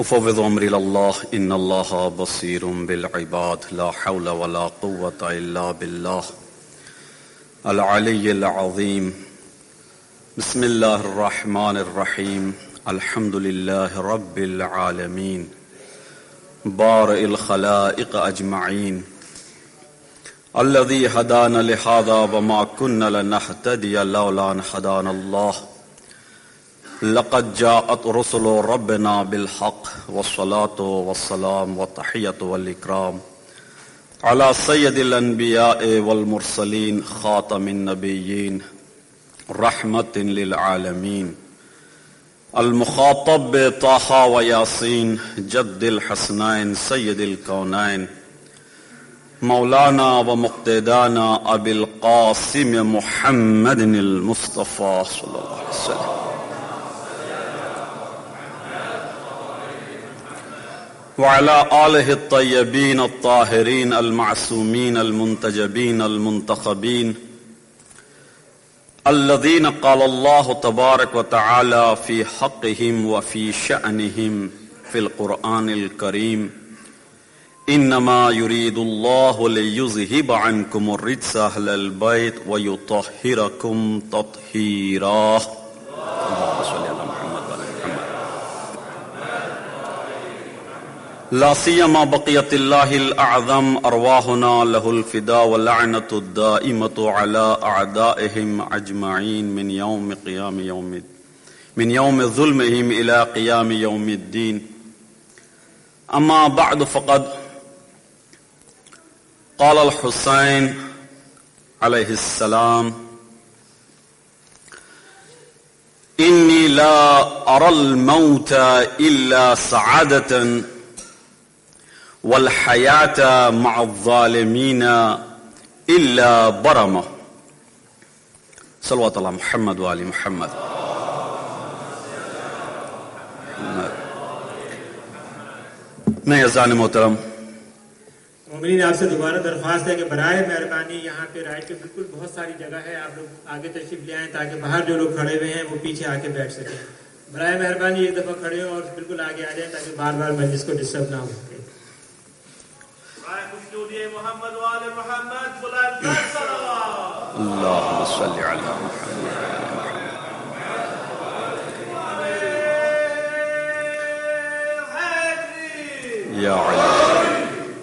افوض امری اللہ ان اللہ بصیر بالعباد لا حول ولا قوة الا باللہ العلی العظیم. بسم اللہ الرحمن الرحیم. الحمد للہ رب العالمین بارئ الخلائق اجمعین الذی ہدانا لہذا وما كنا لنہتدی لولا ان ہدانا اللہ. لقد جاءت رسل ربنا بالحق والصلاة والسلام والتحية والإكرام على سيد الأنبياء والمرسلين خاتم النبيين رحمة للعالمين المخاطب طه وياسين جد الحسنين سيد الكونين مولانا ومقتدانا أبي القاسم محمد المصطفى صلى الله عليه وسلم وعلى آله الطيبين الطاهرين المعصومين المنتجبين المنتخبين الذين قال الله تبارك وتعالى في حقهم وفي شأنهم في القرآن الكريم إنما يريد الله ليذهب عنكم الرجس أهل البيت ويطهركم تطهيرا. لا سيما بقية الله الأعظم أرواحنا له الفداء واللعنة الدائمة على أعدائهم أجمعين من يوم ظلمهم إلى قيام يوم الدين. أما بعد فقد قال الحسين عليه السلام إني لا أرى الموت إلا سعادة والحیاة مع الظالمین الا برمہ. صلوات اللہ محمد وآل محمد. میں عزیزان محترم مومنین، آپ سے دوبارہ درخواست ہے کہ برائے مہربانی یہاں پہ رائٹ پہ بالکل بہت ساری جگہ ہے، آپ لوگ آگے تشریف لے آئیں تاکہ باہر جو لوگ کھڑے ہوئے ہیں وہ پیچھے آ کے بیٹھ سکیں. برائے مہربانی ایک دفعہ کھڑے ہوں اور بالکل آگے آ جائیں تاکہ بار بار مجلس کو ڈسٹرب نہ ہو. محمد وآل محمد بلند صلوات. اللهم صل على محمد یا علی.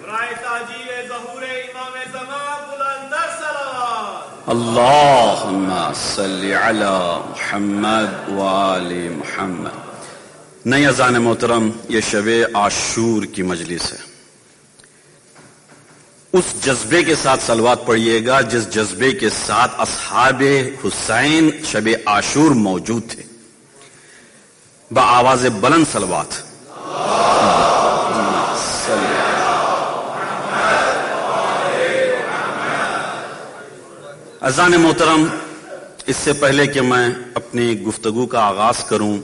رائے تاجیل ظہور امام زمان بلند صلوات. اللهم صل على محمد وآل محمد. نئی اذان محترم، یہ شب عاشور کی مجلس ہے. اس جذبے کے ساتھ صلوات پڑھیے گا جس جذبے کے ساتھ اصحاب حسین شب عاشور موجود تھے. بآواز بلند صلوات. اذان محترم، اس سے پہلے کہ میں اپنی گفتگو کا آغاز کروں،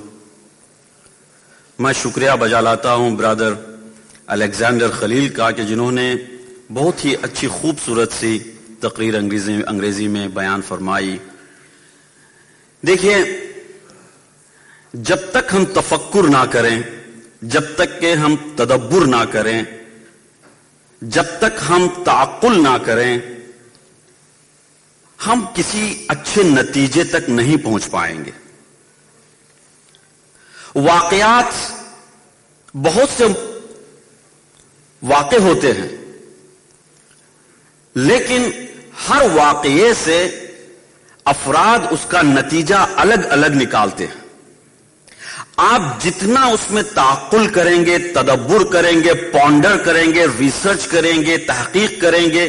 میں شکریہ بجا لاتا ہوں برادر الیگزینڈر خلیل کا کہ جنہوں نے بہت ہی اچھی خوبصورت سی تقریر انگریزی میں بیان فرمائی. دیکھیے، جب تک ہم تفکر نہ کریں، جب تک کہ ہم تدبر نہ کریں، جب تک ہم تعقل نہ کریں، ہم کسی اچھے نتیجے تک نہیں پہنچ پائیں گے. واقعات بہت سے واقع ہوتے ہیں، لیکن ہر واقعے سے افراد اس کا نتیجہ الگ الگ نکالتے ہیں. آپ جتنا اس میں تعقل کریں گے، تدبر کریں گے، پونڈر کریں گے، ریسرچ کریں گے، تحقیق کریں گے،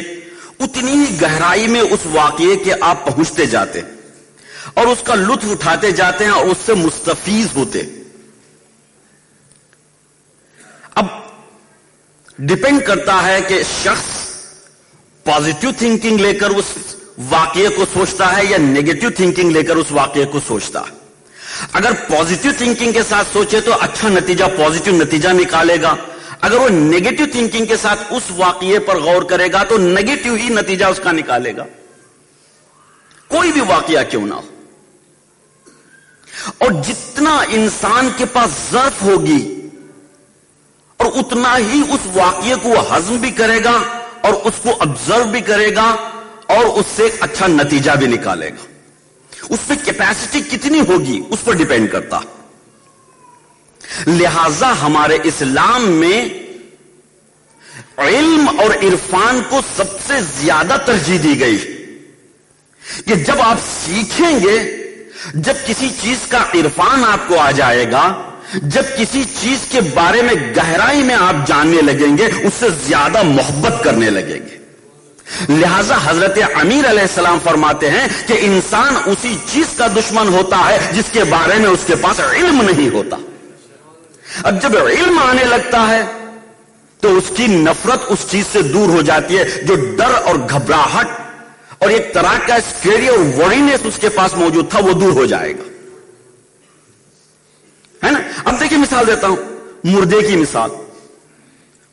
اتنی ہی گہرائی میں اس واقعے کے آپ پہنچتے جاتے ہیں اور اس کا لطف اٹھاتے جاتے ہیں اور اس سے مستفیض ہوتے. اب ڈیپینڈ کرتا ہے کہ شخص پازیٹیو تھنکنگ لے کر اس واقعے کو سوچتا ہے یا نیگیٹو تھنکنگ لے کر اس واقعے کو سوچتا ہے. اگر پازیٹیو تھنکنگ کے ساتھ سوچے تو اچھا نتیجہ، پازیٹیو نتیجہ نکالے گا. اگر وہ نیگیٹو تھنکنگ کے ساتھ اس واقعے پر غور کرے گا تو نیگیٹو ہی نتیجہ اس کا نکالے گا، کوئی بھی واقعہ کیوں نہ ہو. اور جتنا انسان کے پاس ظرف ہوگی اور اتنا ہی اس واقعے کو وہ ہضم بھی کرے گا اور اس کو آبزرو بھی کرے گا اور اس سے ایک اچھا نتیجہ بھی نکالے گا. اس پہ کیپیسٹی کتنی ہوگی اس پر ڈیپینڈ کرتا. لہذا ہمارے اسلام میں علم اور عرفان کو سب سے زیادہ ترجیح دی گئی کہ جب آپ سیکھیں گے، جب کسی چیز کا عرفان آپ کو آ جائے گا، جب کسی چیز کے بارے میں گہرائی میں آپ جاننے لگیں گے، اس سے زیادہ محبت کرنے لگیں گے. لہذا حضرت امیر علیہ السلام فرماتے ہیں کہ انسان اسی چیز کا دشمن ہوتا ہے جس کے بارے میں اس کے پاس علم نہیں ہوتا. اب جب علم آنے لگتا ہے تو اس کی نفرت اس چیز سے دور ہو جاتی ہے. جو ڈر اور گھبراہٹ اور ایک طرح کا اسکیری اور ورینس اس کے پاس موجود تھا وہ دور ہو جائے گا، ہے نا. اب دیکھیں مثال دیتا ہوں، مردے کی مثال.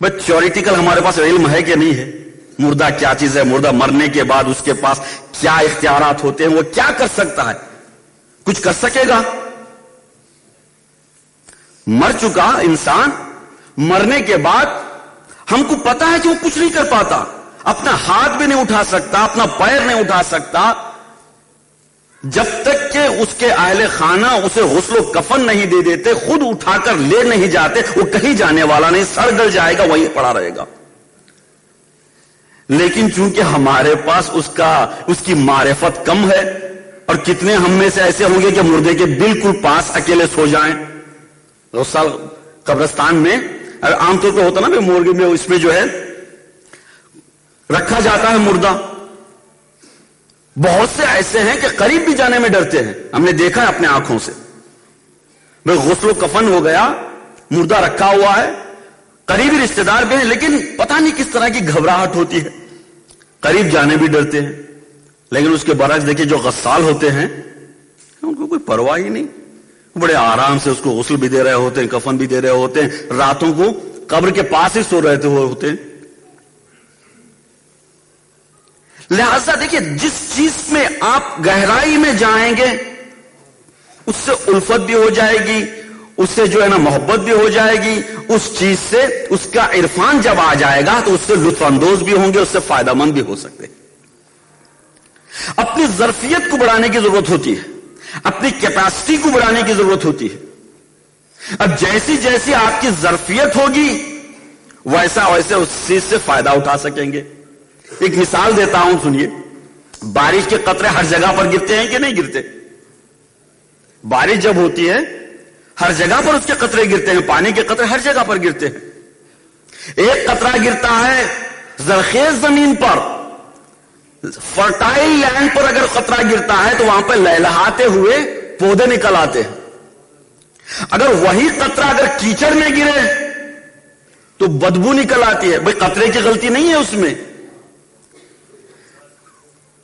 بس تھیوریٹیکل ہمارے پاس علم ہے کہ نہیں ہے؟ مردہ کیا چیز ہے؟ مردہ مرنے کے بعد اس کے پاس کیا اختیارات ہوتے ہیں؟ وہ کیا کر سکتا ہے؟ کچھ کر سکے گا؟ مر چکا انسان مرنے کے بعد ہم کو پتا ہے کہ وہ کچھ نہیں کر پاتا. اپنا ہاتھ بھی نہیں اٹھا سکتا، اپنا پیر نہیں اٹھا سکتا. جب تک کہ اس کے اہل خانہ اسے غسل و کفن نہیں دے دیتے، خود اٹھا کر لے نہیں جاتے، وہ کہیں جانے والا نہیں، سر گل جائے گا، وہیں پڑا رہے گا. لیکن چونکہ ہمارے پاس اس کی معرفت کم ہے، اور کتنے ہم میں سے ایسے ہوں گے کہ مردے کے بالکل پاس اکیلے سو جائیں. اس سال قبرستان میں عام طور پہ ہوتا نا کہ مورگے میں اس میں جو ہے رکھا جاتا ہے مردہ. بہت سے ایسے ہیں کہ قریب بھی جانے میں ڈرتے ہیں. ہم نے دیکھا ہے اپنے آنکھوں سے. بھئی غسل و کفن ہو گیا، مردہ رکھا ہوا ہے، قریبی رشتہ دار بھی ہیں، لیکن پتہ نہیں کس طرح کی گھبراہٹ ہوتی ہے، قریب جانے بھی ڈرتے ہیں. لیکن اس کے برعکس دیکھیں جو غسال ہوتے ہیں ان کو کوئی پرواہ ہی نہیں، بڑے آرام سے اس کو غسل بھی دے رہے ہوتے ہیں، کفن بھی دے رہے ہوتے ہیں، راتوں کو قبر کے پاس ہی سو رہتے ہوتے ہیں. لہذا دیکھیے جس چیز میں آپ گہرائی میں جائیں گے اس سے الفت بھی ہو جائے گی، اس سے جو ہے نا محبت بھی ہو جائے گی. اس چیز سے اس کا عرفان جب آ جائے گا تو اس سے لطف اندوز بھی ہوں گے، اس سے فائدہ مند بھی ہو سکتے. اپنی ظرفیت کو بڑھانے کی ضرورت ہوتی ہے، اپنی کیپیسٹی کو بڑھانے کی ضرورت ہوتی ہے. اب جیسی جیسی آپ کی ظرفیت ہوگی ویسا ویسے اس چیز سے فائدہ اٹھا سکیں گے. ایک مثال دیتا ہوں، سنیے. بارش کے قطرے ہر جگہ پر گرتے ہیں کہ نہیں گرتے؟ بارش جب ہوتی ہے ہر جگہ پر اس کے قطرے گرتے ہیں، پانی کے قطرے ہر جگہ پر گرتے ہیں. ایک قطرہ گرتا ہے زرخیز زمین پر، فرٹائل لینڈ پر اگر قطرہ گرتا ہے تو وہاں پر لہلہاتے ہوئے پودے نکل آتے ہیں. اگر وہی قطرہ اگر کیچڑ میں گرے تو بدبو نکل آتی ہے. بھئی قطرے کی غلطی نہیں ہے، اس میں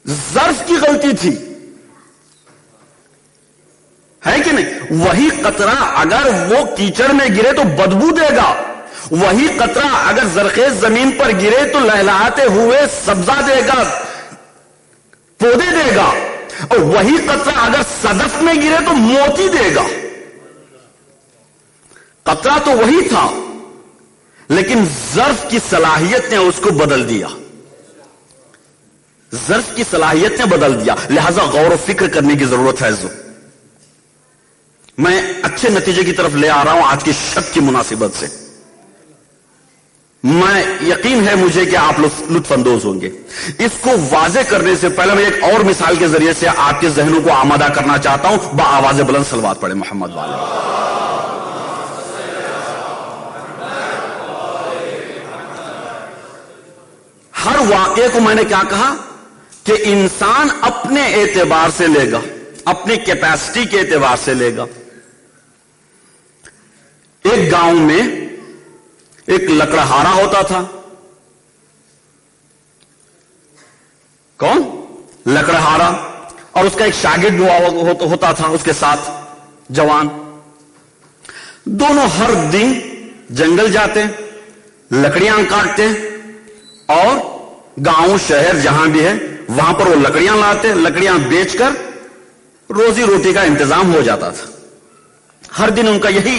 ظرف کی غلطی تھی، ہے کہ نہیں؟ وہی قطرہ اگر وہ کیچڑ میں گرے تو بدبو دے گا، وہی قطرہ اگر زرخیز زمین پر گرے تو لہلہاتے ہوئے سبزہ دے گا، پودے دے گا. اور وہی قطرہ اگر صدف میں گرے تو موتی دے گا. قطرہ تو وہی تھا لیکن ظرف کی صلاحیت نے اس کو بدل دیا، ظرف کی صلاحیت نے بدل دیا. لہذا غور و فکر کرنے کی ضرورت ہے. میں اچھے نتیجے کی طرف لے آ رہا ہوں آج کی شب کی مناسبت سے. میں یقین ہے مجھے کہ آپ لطف اندوز ہوں گے. اس کو واضح کرنے سے پہلے میں ایک اور مثال کے ذریعے سے آپ کے ذہنوں کو آمادہ کرنا چاہتا ہوں. بآواز بلند صلوات پڑھیں محمد والے. ہر واقعے کو میں نے کیا کہا کہ انسان اپنے اعتبار سے لے گا، اپنی کیپیسٹی کے اعتبار سے لے گا. ایک گاؤں میں ایک لکڑہارا ہوتا تھا. کون؟ لکڑہارا. اور اس کا ایک شاگرد ہوتا تھا اس کے ساتھ، جوان. دونوں ہر دن جنگل جاتے، لکڑیاں کاٹتے اور گاؤں شہر جہاں بھی ہے وہاں پر وہ لکڑیاں لاتے، لکڑیاں بیچ کر روزی روٹی کا انتظام ہو جاتا تھا. ہر دن ان کا یہی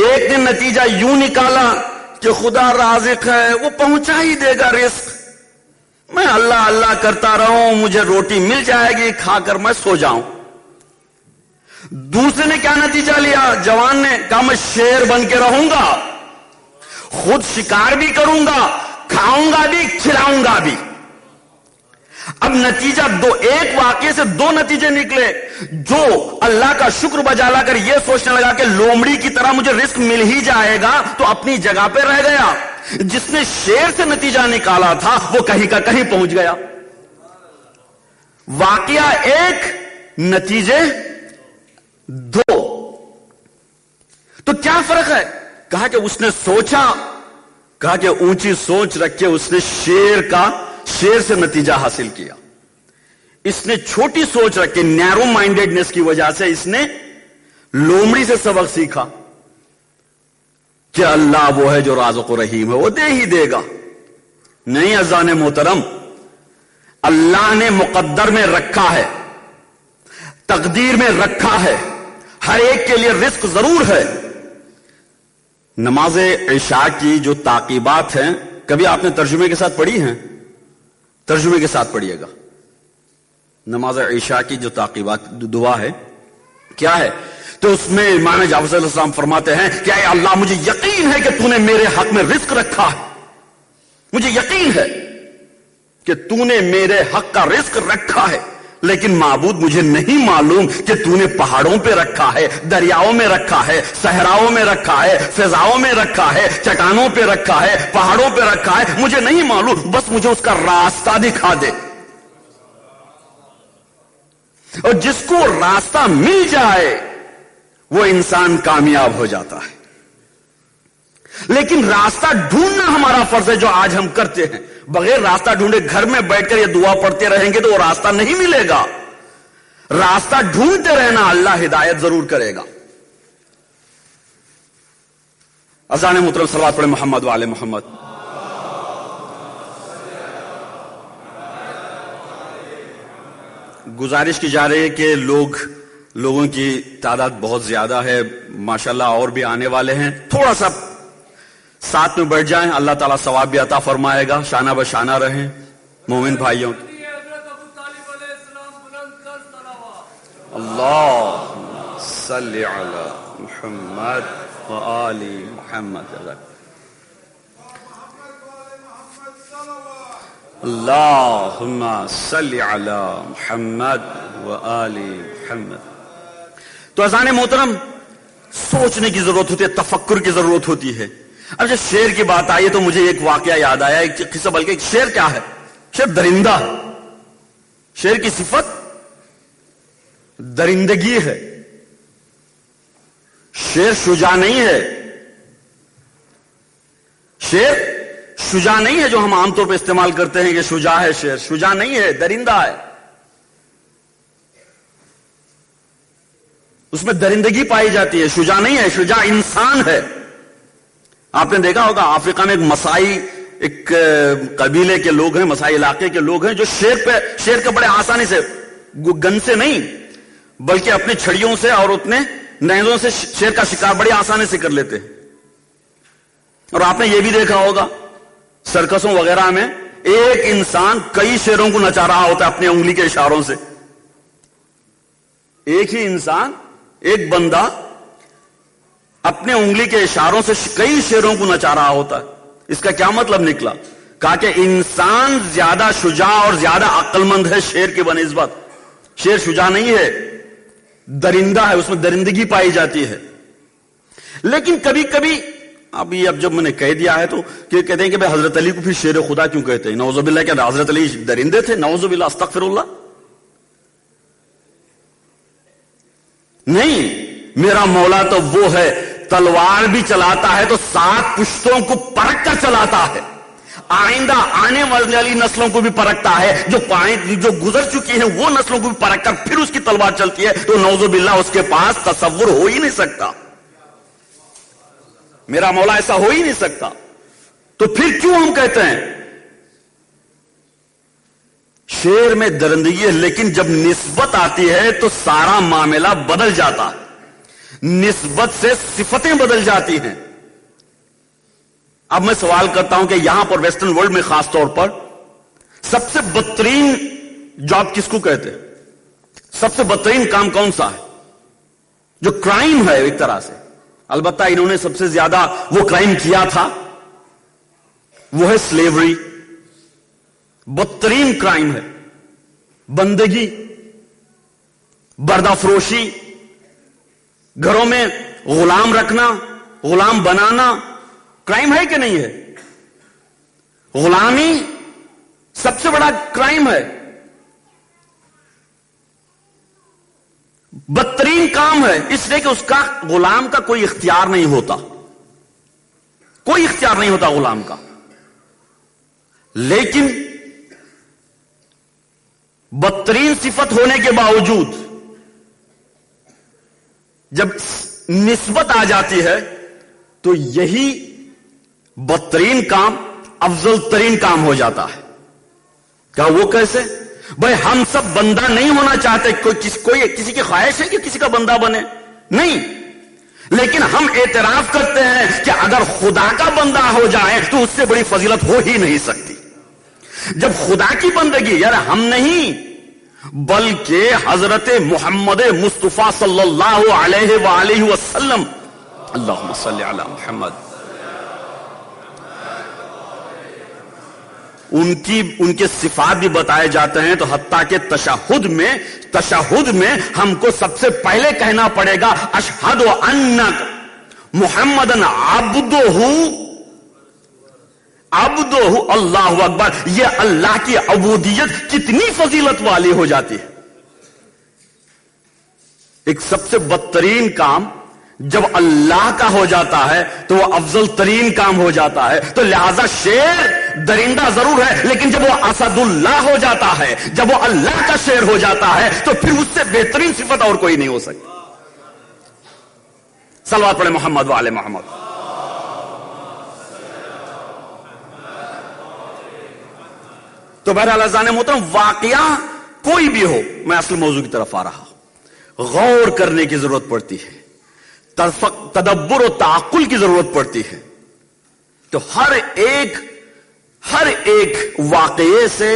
ایک نے نتیجہ یوں نکالا کہ خدا رازق ہے، وہ پہنچا ہی دے گا رزق، میں اللہ اللہ کرتا رہوں، مجھے روٹی مل جائے گی، کھا کر میں سو جاؤں۔ دوسرے نے کیا نتیجہ لیا؟ جوان نے کہا میں شیر بن کے رہوں گا، خود شکار بھی کروں گا، کھاؤں گا بھی، کھلاؤں گا بھی۔ اب نتیجہ ایک واقعے سے دو نتیجے نکلے۔ جو اللہ کا شکر بجا لا کر یہ سوچنے لگا کہ لومڑی کی طرح مجھے رزق مل ہی جائے گا، تو اپنی جگہ پہ رہ گیا۔ جس نے شیر سے نتیجہ نکالا تھا وہ کہیں کا کہیں پہنچ گیا۔ واقعہ ایک، نتیجے دو۔ تو کیا فرق ہے؟ کہا کہ اس نے سوچا، کہا کہ اونچی سوچ رکھ کے اس نے شیر سے نتیجہ حاصل کیا۔ اس نے چھوٹی سوچ رکھ کے، نیرو مائنڈیڈنس کی وجہ سے اس نے لومڑی سے سبق سیکھا کہ اللہ وہ ہے جو رازق و رحیم ہے، وہ دے ہی دے گا۔ نہیں عزیزان محترم، اللہ نے مقدر میں رکھا ہے، تقدیر میں رکھا ہے، ہر ایک کے لیے رزق ضرور ہے۔ نماز عشاء کی جو تعقیبات ہیں، کبھی آپ نے ترجمے کے ساتھ پڑھی ہیں؟ ترجمے کے ساتھ پڑھیے گا۔ نماز عشاء کی جو تعقیبات دعا ہے کیا ہے؟ تو اس میں امام جعفر صلی اللہ علیہ وسلم فرماتے ہیں کہ اے اللہ، مجھے یقین ہے کہ تو نے میرے حق میں رزق رکھا ہے، مجھے یقین ہے کہ تو نے میرے حق کا رزق رکھا ہے، لیکن معبود مجھے نہیں معلوم کہ تو نے پہاڑوں پہ رکھا ہے، دریاؤں میں رکھا ہے، صحراؤں میں رکھا ہے، فضاؤں میں رکھا ہے، چٹانوں پہ رکھا ہے، پہاڑوں پہ رکھا ہے، مجھے نہیں معلوم، بس مجھے اس کا راستہ دکھا دے۔ اور جس کو راستہ مل جائے وہ انسان کامیاب ہو جاتا ہے۔ لیکن راستہ ڈھونڈنا ہمارا فرض ہے، جو آج ہم کرتے ہیں۔ بغیر راستہ ڈھونڈے گھر میں بیٹھ کر یہ دعا پڑھتے رہیں گے تو وہ راستہ نہیں ملے گا۔ راستہ ڈھونڈتے رہنا، اللہ ہدایت ضرور کرے گا۔ اذان محترم صلوات پڑھیں محمد وآل محمد۔ گزارش کی جا رہی ہے کہ لوگوں کی تعداد بہت زیادہ ہے ماشاءاللہ، اور بھی آنے والے ہیں، تھوڑا سا ساتھ میں بیٹھ جائیں، اللہ تعالیٰ ثواب بھی عطا فرمائے گا۔ شانہ بشانہ رہیں مومن بھائیوں۔ اللہم صلی علی محمد وآل محمد۔ اللہم صلی علی محمد وآل محمد۔ تو اذان محترم، سوچنے کی ضرورت ہوتی ہے، تفکر کی ضرورت ہوتی ہے۔ اب جب شیر کی بات آئی تو مجھے ایک واقعہ یاد آیا، ایک قصہ، بلکہ شیر کیا ہے؟ شیر درندہ ہے۔ شیر کی صفت درندگی ہے۔ شیر شجاع نہیں ہے۔ شیر شجاع نہیں ہے جو ہم عام طور پہ استعمال کرتے ہیں کہ شجاع ہے شیر، شجاع نہیں ہے، درندہ ہے۔ اس میں درندگی پائی جاتی ہے، شجاع نہیں ہے، شجاع انسان ہے۔ آپ نے دیکھا ہوگا افریقہ میں ایک مسائی، ایک قبیلے کے لوگ ہیں، مسائی علاقے کے لوگ ہیں، جو شیر کے بڑے آسانی سے، گن سے نہیں بلکہ اپنی چھڑیوں سے اور اتنے نیزوں سے شیر کا شکار بڑی آسانی سے کر لیتے ہیں۔ اور آپ نے یہ بھی دیکھا ہوگا سرکسوں وغیرہ میں ایک انسان کئی شیروں کو نچا رہا ہوتا ہے اپنی انگلی کے اشاروں سے۔ ایک ہی انسان، ایک بندہ اپنے انگلی کے اشاروں سے کئی شیروں کو نچا رہا ہوتا ہے۔ اس کا کیا مطلب نکلا؟ کہا کہ انسان زیادہ شجاع اور زیادہ عقل مند ہے شیر کی بنسبت۔ شیر شجاع نہیں ہے، درندہ ہے، اس میں درندگی پائی جاتی ہے۔ لیکن کبھی کبھی اب جب میں نے کہہ دیا ہے تو کہتے ہیں کہ بھائی حضرت علی کو پھر شیر خدا کیوں کہتے ہیں؟ نعوذ باللہ، کیا حضرت علی درندے تھے؟ نعوذ باللہ، استغفر اللہ۔ نہیں، میرا مولا تو وہ ہے، تلوار بھی چلاتا ہے تو 7 پشتوں کو پرکھ کر چلاتا ہے، آئندہ آنے والی نسلوں کو بھی پرکھتا ہے، جو گزر چکی ہیں وہ نسلوں کو بھی پرکھ کر پھر اس کی تلوار چلتی ہے۔ تو نعوذ باللہ اس کے پاس تصور ہو ہی نہیں سکتا، میرا مولا ایسا ہو ہی نہیں سکتا۔ تو پھر کیوں ہم کہتے ہیں شیر میں درندگی ہے؟ لیکن جب نسبت آتی ہے تو سارا معاملہ بدل جاتا ہے۔ نسبت سے صفتیں بدل جاتی ہیں. اب میں سوال کرتا ہوں کہ یہاں پر ویسٹرن ورلڈ میں خاص طور پر سب سے بدترین جاب کس کو کہتے ہیں؟ سب سے بدترین کام کون سا ہے؟ جو کرائم ہے ایک طرح سے. البتہ انہوں نے سب سے زیادہ وہ کرائم کیا تھا وہ ہے سلیوری. بدترین کرائم ہے بندگی, بردہ فروشی, گھروں میں غلام رکھنا, غلام بنانا کرائم ہے کہ نہیں ہے؟ غلامی سب سے بڑا کرائم ہے, بدترین کام ہے, اس لیے کہ اس کا غلام کا کوئی اختیار نہیں ہوتا, کوئی اختیار نہیں ہوتا غلام کا. لیکن بدترین صفت ہونے کے باوجود جب نسبت آ جاتی ہے تو یہی بدترین کام افضل ترین کام ہو جاتا ہے. کیا وہ کیسے؟ بھائی ہم سب بندہ نہیں ہونا چاہتے, کوئی کسی کی خواہش ہے کہ کسی کا بندہ بنے, نہیں, لیکن ہم اعتراف کرتے ہیں کہ اگر خدا کا بندہ ہو جائے تو اس سے بڑی فضیلت ہو ہی نہیں سکتی. جب خدا کی بندگی, یار ہم نہیں بلکہ حضرت محمد مصطفیٰ صلی اللہ علیہ وآلہ وسلم, اللہم صلی علی محمد, ان کے صفات بھی بتائے جاتے ہیں, تو حتیٰ کہ تشہد میں ہم کو سب سے پہلے کہنا پڑے گا اشہد انک محمدن عبدہ اللہ اکبر. یہ اللہ کی عبودیت کتنی فضیلت والی ہو جاتی ہے. ایک سب سے بدترین کام جب اللہ کا ہو جاتا ہے تو وہ افضل ترین کام ہو جاتا ہے. تو لہذا شیر درندہ ضرور ہے, لیکن جب وہ اسد اللہ ہو جاتا ہے, جب وہ اللہ کا شیر ہو جاتا ہے, تو پھر اس سے بہترین صفت اور کوئی نہیں ہو سکتی. صلوات پڑھیں محمد وعلی محمد. تو بہرحال عزیزان محترم, واقعہ کوئی بھی ہو, میں اصل موضوع کی طرف آ رہا ہوں, غور کرنے کی ضرورت پڑتی ہے, تدبر و تعقل کی ضرورت پڑتی ہے. تو ہر ایک واقعے سے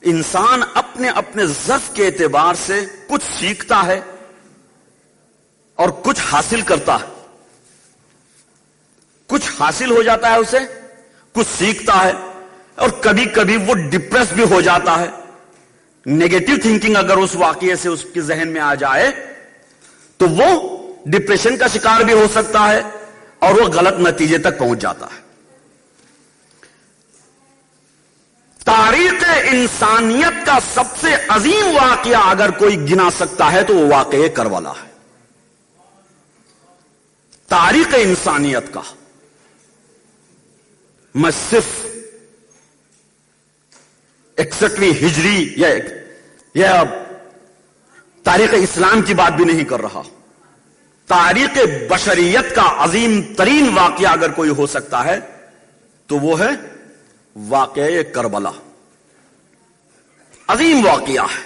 انسان اپنے اپنے ظرف کے اعتبار سے کچھ سیکھتا ہے اور کچھ حاصل کرتا ہے. کچھ حاصل ہو جاتا ہے اسے, کچھ سیکھتا ہے, اور کبھی کبھی وہ ڈپریس بھی ہو جاتا ہے. نیگیٹو تھنکنگ اگر اس واقعے سے اس کے ذہن میں آ جائے تو وہ ڈپریشن کا شکار بھی ہو سکتا ہے اور وہ غلط نتیجے تک پہنچ جاتا ہے. تاریخ انسانیت کا سب سے عظیم واقعہ اگر کوئی گنا سکتا ہے تو وہ واقعہ کربلا ہے. تاریخ انسانیت کا, میں صرف 61ویں ہجری یا تاریخ اسلام کی بات بھی نہیں کر رہا. تاریخ بشریت کا عظیم ترین واقعہ اگر کوئی ہو سکتا ہے تو وہ ہے واقعہ کربلا. عظیم واقعہ ہے.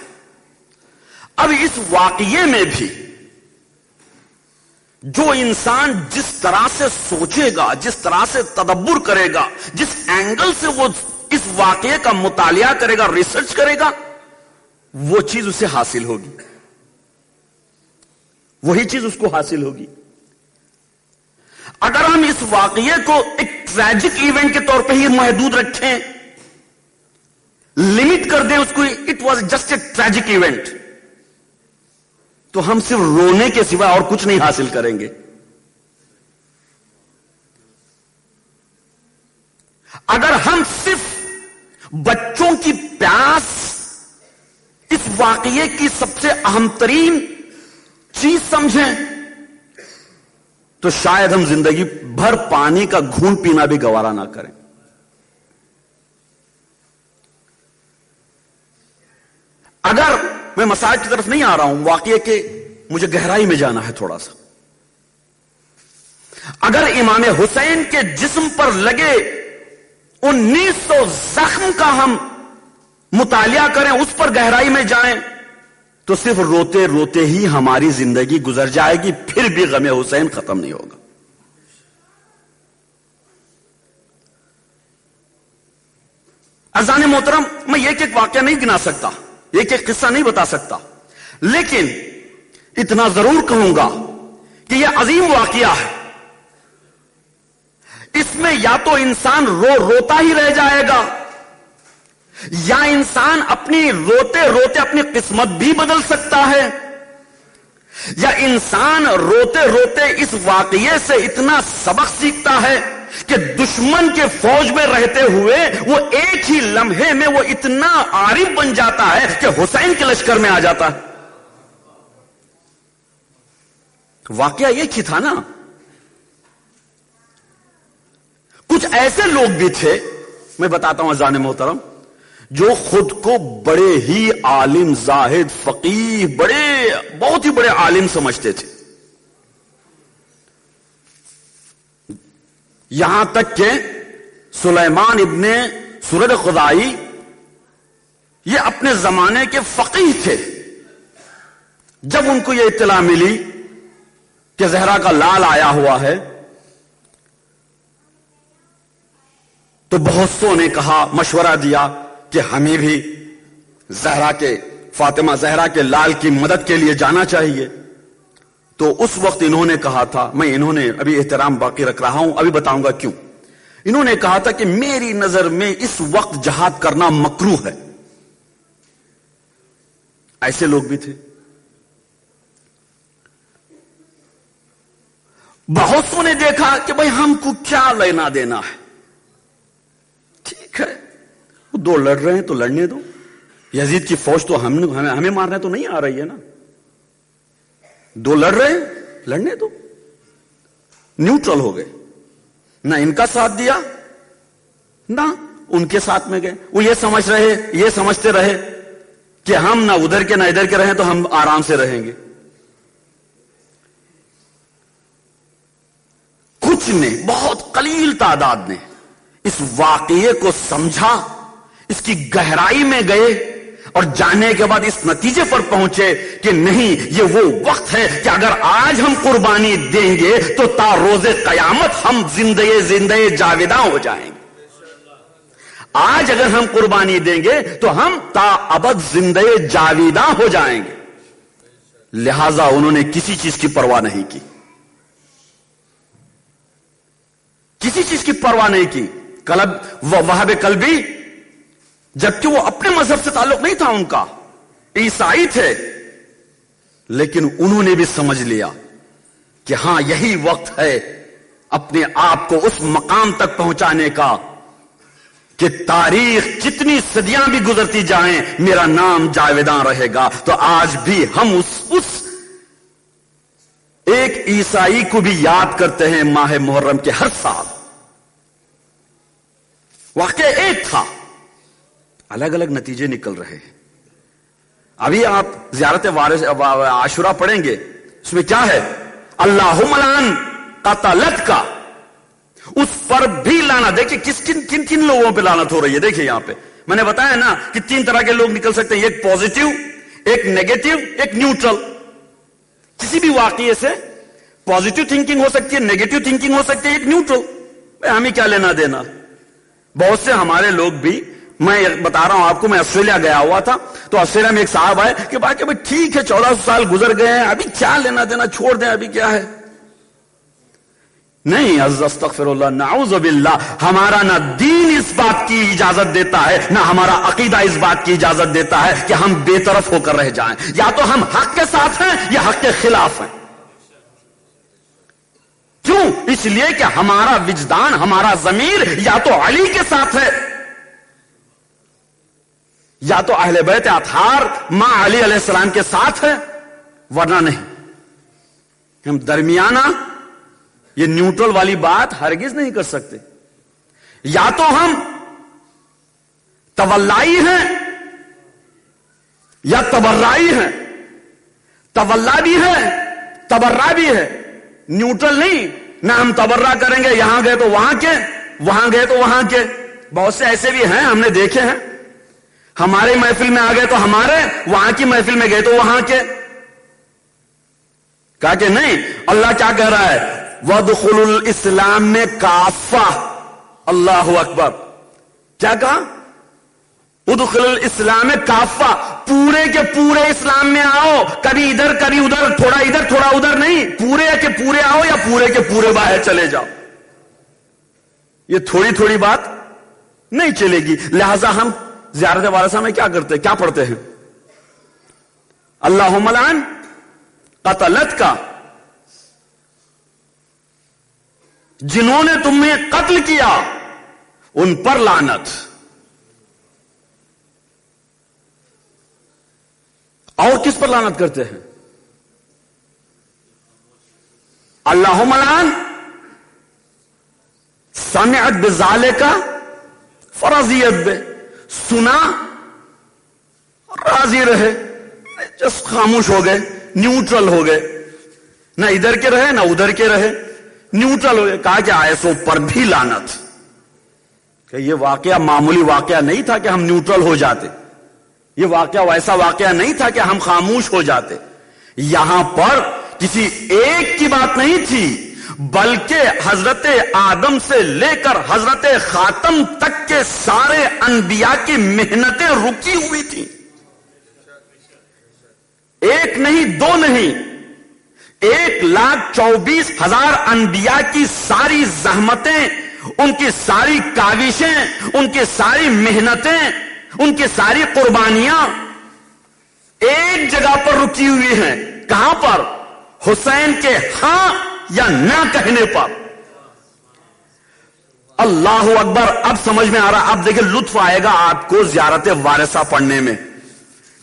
اب اس واقعے میں بھی جو انسان جس طرح سے سوچے گا, جس طرح سے تدبر کرے گا, جس اینگل سے وہ اس واقعے کا مطالعہ کرے گا, ریسرچ کرے گا, وہ چیز اسے حاصل ہوگی, وہی چیز اس کو حاصل ہوگی. اگر ہم اس واقعے کو ایک ٹریجک ایونٹ کے طور پہ ہی محدود رکھیں, لمٹ کر دیں اس کو, it was just a tragic event, تو ہم صرف رونے کے سوا اور کچھ نہیں حاصل کریں گے. اگر ہم صرف بچوں کی پیاس اس واقعے کی سب سے اہم ترین چیز سمجھیں تو شاید ہم زندگی بھر پانی کا گھونٹ پینا بھی گوارا نہ کریں. اگر میں مسائل کی طرف نہیں آ رہا ہوں, واقعے کے مجھے گہرائی میں جانا ہے تھوڑا سا. اگر امام حسین کے جسم پر لگے 1900 زخم کا ہم مطالعہ کریں, اس پر گہرائی میں جائیں, تو صرف روتے روتے ہی ہماری زندگی گزر جائے گی، پھر بھی غم حسین ختم نہیں ہوگا. عزیزان محترم، میں ایک ایک واقعہ نہیں گنا سکتا، ایک ایک قصہ نہیں بتا سکتا، لیکن اتنا ضرور کہوں گا کہ یہ عظیم واقعہ ہے. اس میں یا تو انسان روتا ہی رہ جائے گا، یا انسان اپنی روتے روتے اپنی قسمت بھی بدل سکتا ہے، یا انسان روتے روتے اس واقعے سے اتنا سبق سیکھتا ہے کہ دشمن کے فوج میں رہتے ہوئے وہ ایک ہی لمحے میں وہ اتنا عارف بن جاتا ہے کہ حسین کے لشکر میں آ جاتا ہے. واقعہ ایک ہی تھا نا. کچھ ایسے لوگ بھی تھے، میں بتاتا ہوں عزیزان محترم، جو خود کو بڑے ہی عالم، زاہد، فقیہ، بہت ہی بڑے عالم سمجھتے تھے. یہاں تک کہ سلیمان ابن سرد خدائی یہ اپنے زمانے کے فقیہ تھے. جب ان کو یہ اطلاع ملی کہ زہرا کا لال آیا ہوا ہے تو بہت سو نے کہا، مشورہ دیا کہ ہمیں بھی فاطمہ زہرا کے لال کی مدد کے لیے جانا چاہیے. تو اس وقت انہوں نے کہا تھا، انہوں نے ابھی احترام باقی رکھ رہا ہوں، ابھی بتاؤں گا کیوں. انہوں نے کہا تھا کہ میری نظر میں اس وقت جہاد کرنا مکروہ ہے. ایسے لوگ بھی تھے. بہت سو نے دیکھا کہ بھائی ہم کو کیا لینا دینا ہے، ٹھیک ہے وہ دو لڑ رہے ہیں تو لڑنے دو، یزید کی فوج تو ہمیں مارنے تو نہیں آ رہی ہے نا، دو لڑ رہے ہیں لڑنے دو. نیوٹرل ہو گئے، نہ ان کا ساتھ دیا نہ ان کے ساتھ میں گئے. وہ یہ سمجھتے رہے کہ ہم نہ ادھر کے نہ ادھر کے رہیں تو ہم آرام سے رہیں گے. کچھ نے، بہت قلیل تعداد نے اس واقعے کو سمجھا، اس کی گہرائی میں گئے اور جاننے کے بعد اس نتیجے پر پہنچے کہ نہیں، یہ وہ وقت ہے کہ اگر آج ہم قربانی دیں گے تو تا روز قیامت ہم زندہ جاویداں ہو جائیں گے. آج اگر ہم قربانی دیں گے تو ہم تا ابد زندہ جاویداں ہو جائیں گے. لہذا انہوں نے کسی چیز کی پرواہ نہیں کی، کسی چیز کی پرواہ نہیں کی. وہاب قلبی، جبکہ وہ اپنے مذہب سے تعلق نہیں تھا ان کا، عیسائی تھے، لیکن انہوں نے بھی سمجھ لیا کہ ہاں یہی وقت ہے اپنے آپ کو اس مقام تک پہنچانے کا کہ تاریخ جتنی صدیاں بھی گزرتی جائیں میرا نام جاویداں رہے گا. تو آج بھی ہم اس ایک عیسائی کو بھی یاد کرتے ہیں ماہ محرم کے ہر سال. واقعہ ایک تھا، الگ الگ نتیجے نکل رہے ہیں. ابھی آپ زیارت عاشورہ پڑھیں گے، اس میں کیا ہے؟ اللہم لعن قتلت کا، اس پر بھی لانا. دیکھیں کن لوگوں پہ لعنت ہو رہی ہے. دیکھیں یہاں پہ میں نے بتایا نا کہ 3 طرح کے لوگ نکل سکتے ہیں، ایک پوزیٹو، ایک نیگیٹو، ایک نیوٹرل. کسی بھی واقعے سے پوزیٹو تھنکنگ ہو سکتی ہے، نیگیٹو تھنکنگ ہو سکتی ہے، ایک نیوٹرل. ہمیں کیا لینا دینا. بہت سے ہمارے لوگ بھی، میں بتا رہا ہوں آپ کو، میں آسٹریلیا گیا ہوا تھا تو آسٹریلیا میں ایک صاحب آئے کہ باقی بھائی ٹھیک ہے 1400 سال گزر گئے ہیں، ابھی کیا لینا دینا، چھوڑ دیں، ابھی کیا ہے. نہیں، استغفر اللہ، نعوذ باللہ. ہمارا نہ دین اس بات کی اجازت دیتا ہے، نہ ہمارا عقیدہ اس بات کی اجازت دیتا ہے کہ ہم بے طرف ہو کر رہ جائیں. یا تو ہم حق کے ساتھ ہیں یا حق کے خلاف ہیں. کیوں؟ اس لیے کہ ہمارا وجدان، ہمارا ضمیر یا تو علی کے ساتھ ہے یا تو اہل بیت اطہار ماں علی علیہ السلام کے ساتھ ہے، ورنہ نہیں. ہم درمیانہ، یہ نیوٹرل والی بات ہرگز نہیں کر سکتے. یا تو ہم تولائی ہیں یا تبرائی ہیں. تولا بھی ہے، تبرہ بھی ہے. نیوٹرل نہیں، نہ ہم تبرہ کریں گے یہاں گئے تو وہاں کے، وہاں گئے تو وہاں کے. بہت سے ایسے بھی ہیں، ہم نے دیکھے ہیں. ہمارے محفل میں آ گئے تو ہمارے، وہاں کی محفل میں گئے تو وہاں کے. کہا کہ نہیں، اللہ کیا کہہ رہا ہے؟ وَادْخُلُوا الْإِسْلَامَ میں کافہ. اللہ اکبر. کیا کہا؟ ادخل الاسلام کافہ، پورے کے پورے اسلام میں آؤ، کبھی ادھر کبھی ادھر، تھوڑا ادھر تھوڑا ادھر نہیں، پورے کے پورے آؤ یا پورے کے پورے باہر چلے جاؤ. یہ تھوڑی تھوڑی بات نہیں چلے گی. لہذا ہم زیارت وارثہ میں کیا کرتے، کیا پڑھتے ہیں؟ اللہم لعن قتلت کا، جنہوں نے تمہیں قتل کیا ان پر لعنت. اور کس پر لعنت کرتے ہیں؟ اللہم لعن سمعت بذالک فرضیت بے، سنا راضی رہے، جس خاموش ہو گئے، نیوٹرل ہو گئے، نہ ادھر کے رہے نہ ادھر کے رہے، نیوٹرل ہو گئے. کہا کہ آیسوں پر بھی لعنت. کہ یہ واقعہ معمولی واقعہ نہیں تھا کہ ہم نیوٹرل ہو جاتے، یہ واقعہ ویسا واقعہ نہیں تھا کہ ہم خاموش ہو جاتے. یہاں پر کسی ایک کی بات نہیں تھی، بلکہ حضرت آدم سے لے کر حضرت خاتم تک کے سارے انبیاء کی محنتیں رکی ہوئی تھی. ایک نہیں، دو نہیں، 1,24,000 انبیاء کی ساری زحمتیں، ان کی ساری کاوشیں، ان کی ساری محنتیں، ان کی ساری قربانیاں ایک جگہ پر رکی ہوئی ہیں. کہاں پر؟ حسین کے ہاں یا نہ کہنے پر. اللہ اکبر. اب سمجھ میں آ رہا. اب دیکھیں لطف آئے گا آپ کو زیارت وارثہ پڑھنے میں.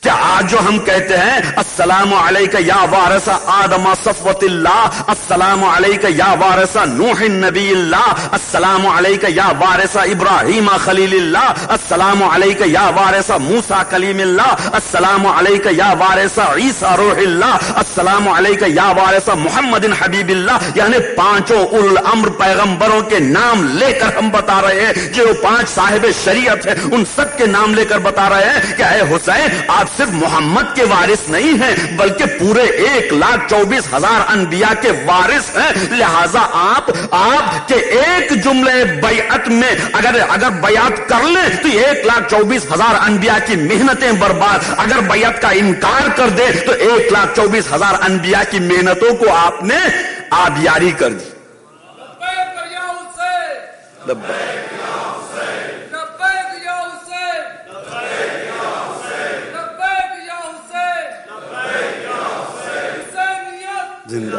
کیا آج جو ہم کہتے ہیں السلام علیکہ یا وارث آدم صفوت اللہ، السلام علیکہ یا وارث نوح نبی اللہ، السلام علیکہ یا وارث ابراہیم خلیل اللہ، السلام علیکہ یا وارث موسیٰ کلیم اللہ، السلام علیکہ یا وارث عیسیٰ روح اللہ، السلام علیکہ یا وارث محمد حبیب اللہ. یعنی پانچوں اولو الامر پیغمبروں کے نام لے کر ہم بتا رہے ہیں، جو 5 صاحب شریعت ہیں ان سب کے نام لے کر بتا رہے ہیں کہ اے حسین، آپ صرف محمد کے وارث نہیں ہیں بلکہ پورے 1,24,000 انبیاء کے وارث ہیں. لہذا آپ کے ایک جملے بیعت میں اگر بیعت کر لیں تو 1,24,000 انبیاء کی محنتیں برباد. اگر بیعت کا انکار کر دیں تو 1,24,000 انبیاء کی محنتوں کو آپ نے آبیاری کر دی. زندہ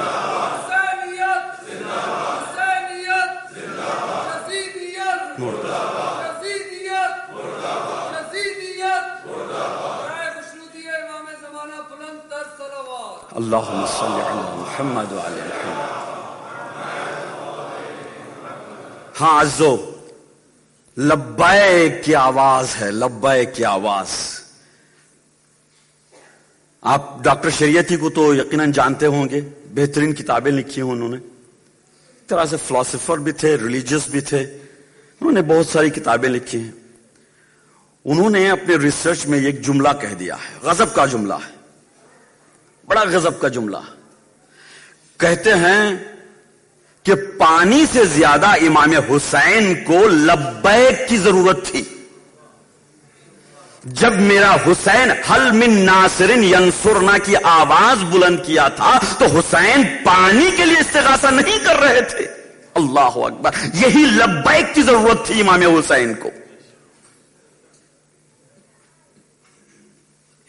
اللہم صلی علی محمد وعلی محمد. ہاں عزو، لبیک کی آواز ہے، لبیک کی آواز. آپ ڈاکٹر شریعتی کو تو یقیناً جانتے ہوں گے، بہترین کتابیں لکھی ہیں انہوں نے. ایک طرح سے فلاسفر بھی تھے، ریلیجیس بھی تھے، انہوں نے بہت ساری کتابیں لکھی ہیں. انہوں نے اپنے ریسرچ میں ایک جملہ کہہ دیا ہے، غضب کا جملہ ہے، بڑا غضب کا جملہ. کہتے ہیں کہ پانی سے زیادہ امام حسین کو لبیک کی ضرورت تھی. جب میرا حسین حل من ناصر ینصرنا کی آواز بلند کیا تھا تو حسین پانی کے لیے استغاثہ نہیں کر رہے تھے. اللہ اکبر. یہی لبیک کی ضرورت تھی امام حسین کو.